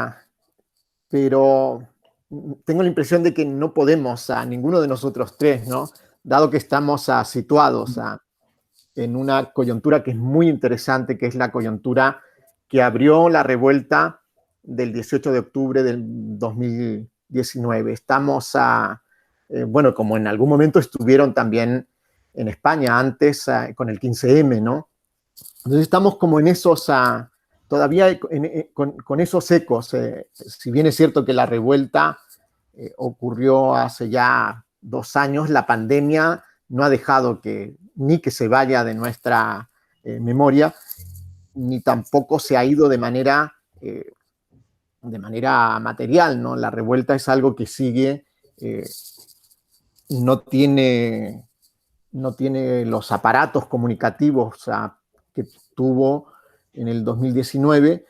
pero tengo la impresión de que no podemos, ninguno de nosotros tres, ¿no? Dado que estamos situados en una coyuntura que es muy interesante, que es la coyuntura que abrió la revuelta del 18 de octubre del 2019. Estamos, bueno, como en algún momento estuvieron también en España antes con el 15M, ¿no? Entonces estamos como en esos, todavía con esos ecos. Si bien es cierto que la revuelta ocurrió hace ya 2 años, la pandemia no ha dejado ni que se vaya de nuestra memoria, ni tampoco se ha ido de manera material, ¿no? La revuelta es algo que sigue, no tiene los aparatos comunicativos que tuvo en el 2019,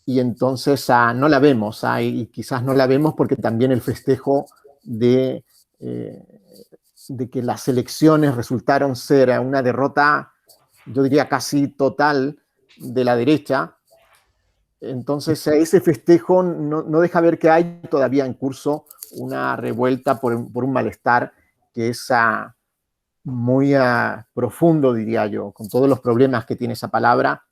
y entonces no la vemos, y quizás no la vemos porque también el festejo de que las elecciones resultaron ser una derrota, yo diría casi total, de la derecha. Entonces ese festejo no deja ver que hay todavía en curso una revuelta por un malestar que es muy profundo, diría yo, con todos los problemas que tiene esa palabra.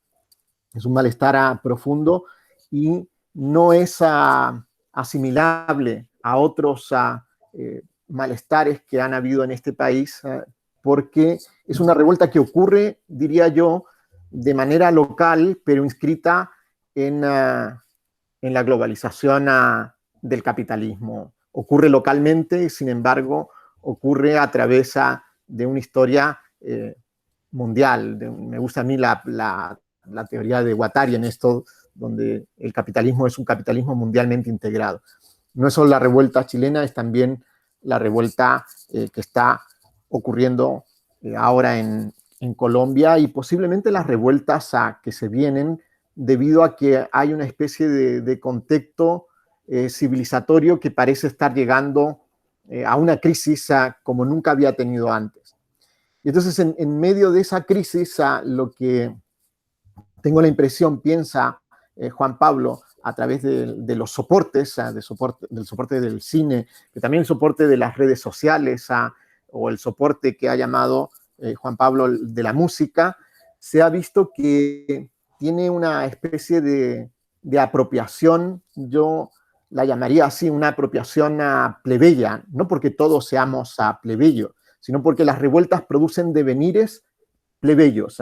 Es un malestar profundo y no es asimilable a otros malestares que han habido en este país, porque es una revuelta que ocurre, diría yo, de manera local, pero inscrita en la globalización del capitalismo. Ocurre localmente y, sin embargo, ocurre a través de una historia mundial. Me gusta a mí la teoría de Guattari en esto, donde el capitalismo es un capitalismo mundialmente integrado. No es solo la revuelta chilena, es también la revuelta que está ocurriendo ahora en Colombia, y posiblemente las revueltas que se vienen debido a que hay una especie de contexto civilizatorio que parece estar llegando a una crisis como nunca había tenido antes. Y entonces en medio de esa crisis, lo que tengo la impresión, piensa Juan Pablo, a través de los soportes, del soporte del cine, que también el soporte de las redes sociales, o el soporte que ha llamado Juan Pablo de la música, se ha visto que tiene una especie de apropiación. Yo la llamaría así, una apropiación plebeya, no porque todos seamos plebeyos, sino porque las revueltas producen devenires plebeyos.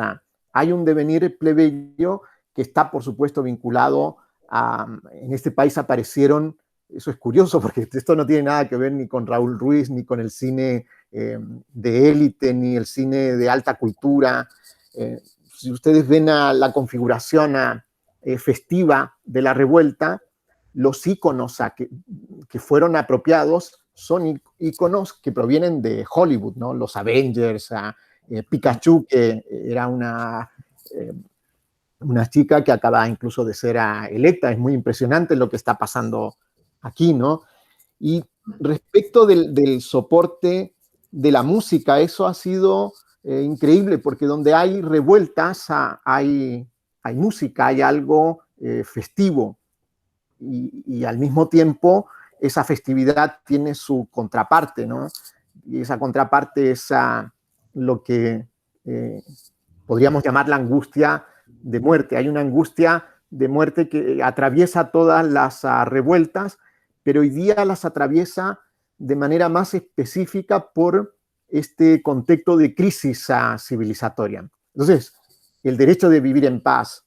Hay un devenir plebeyo que está, por supuesto, vinculado en este país aparecieron, eso es curioso porque esto no tiene nada que ver ni con Raúl Ruiz, ni con el cine de élite, ni el cine de alta cultura. Si ustedes ven la configuración festiva de la revuelta, los íconos que fueron apropiados son íconos que provienen de Hollywood, ¿no? Los Avengers, Pikachu, que era una chica que acaba incluso de ser electa. Es muy impresionante lo que está pasando aquí, ¿no? Y respecto del soporte de la música, eso ha sido increíble, porque donde hay revueltas hay música, hay algo festivo, y al mismo tiempo esa festividad tiene su contraparte, ¿no? Y esa contraparte es lo que podríamos llamar la angustia de muerte. Hay una angustia de muerte que atraviesa todas las revueltas, pero hoy día las atraviesa de manera más específica por este contexto de crisis civilizatoria. Entonces, el derecho de vivir en paz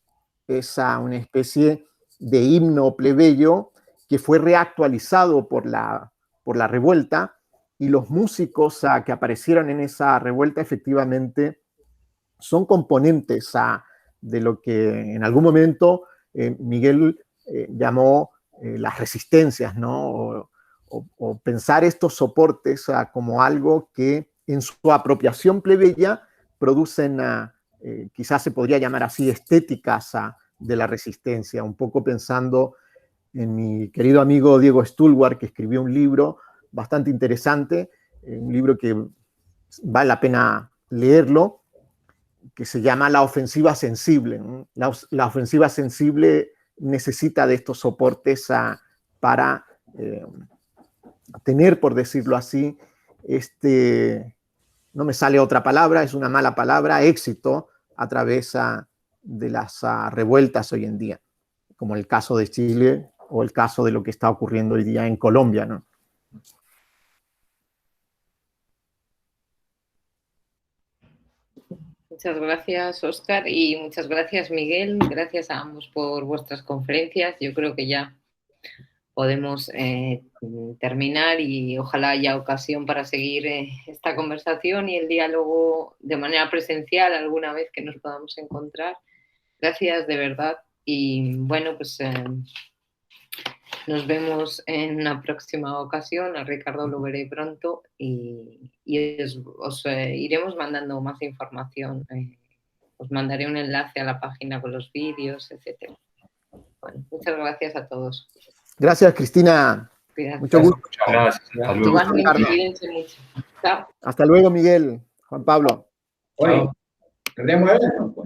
es una especie de himno plebeyo que fue reactualizado por la revuelta, y los músicos que aparecieron en esa revuelta efectivamente son componentes de lo que en algún momento Miguel llamó las resistencias, ¿no? O pensar estos soportes como algo que en su apropiación plebeya producen quizás se podría llamar así, estéticas de la resistencia, un poco pensando en mi querido amigo Diego Stulwar, que escribió un libro bastante interesante, un libro que vale la pena leerlo, que se llama La ofensiva sensible, ¿no? La ofensiva sensible necesita de estos soportes para tener, por decirlo así, no me sale otra palabra, es una mala palabra, éxito a través de las revueltas hoy en día, como el caso de Chile o el caso de lo que está ocurriendo hoy día en Colombia, ¿no? Muchas gracias, Óscar, y muchas gracias, Miguel. Gracias a ambos por vuestras conferencias. Yo creo que ya podemos terminar y ojalá haya ocasión para seguir esta conversación y el diálogo de manera presencial alguna vez que nos podamos encontrar. Gracias de verdad y bueno, pues nos vemos en una próxima ocasión. A Ricardo lo veré pronto y os iremos mandando más información. Os mandaré un enlace a la página con los vídeos, etc. Bueno, muchas gracias a todos. Gracias, Cristina. Gracias. Mucho gusto. Muchas gracias. Hasta luego. Igualmente, cuídense mucho. Chao. Hasta luego, Miguel. Juan Pablo. Oye, tendríamos que ver, ¿no?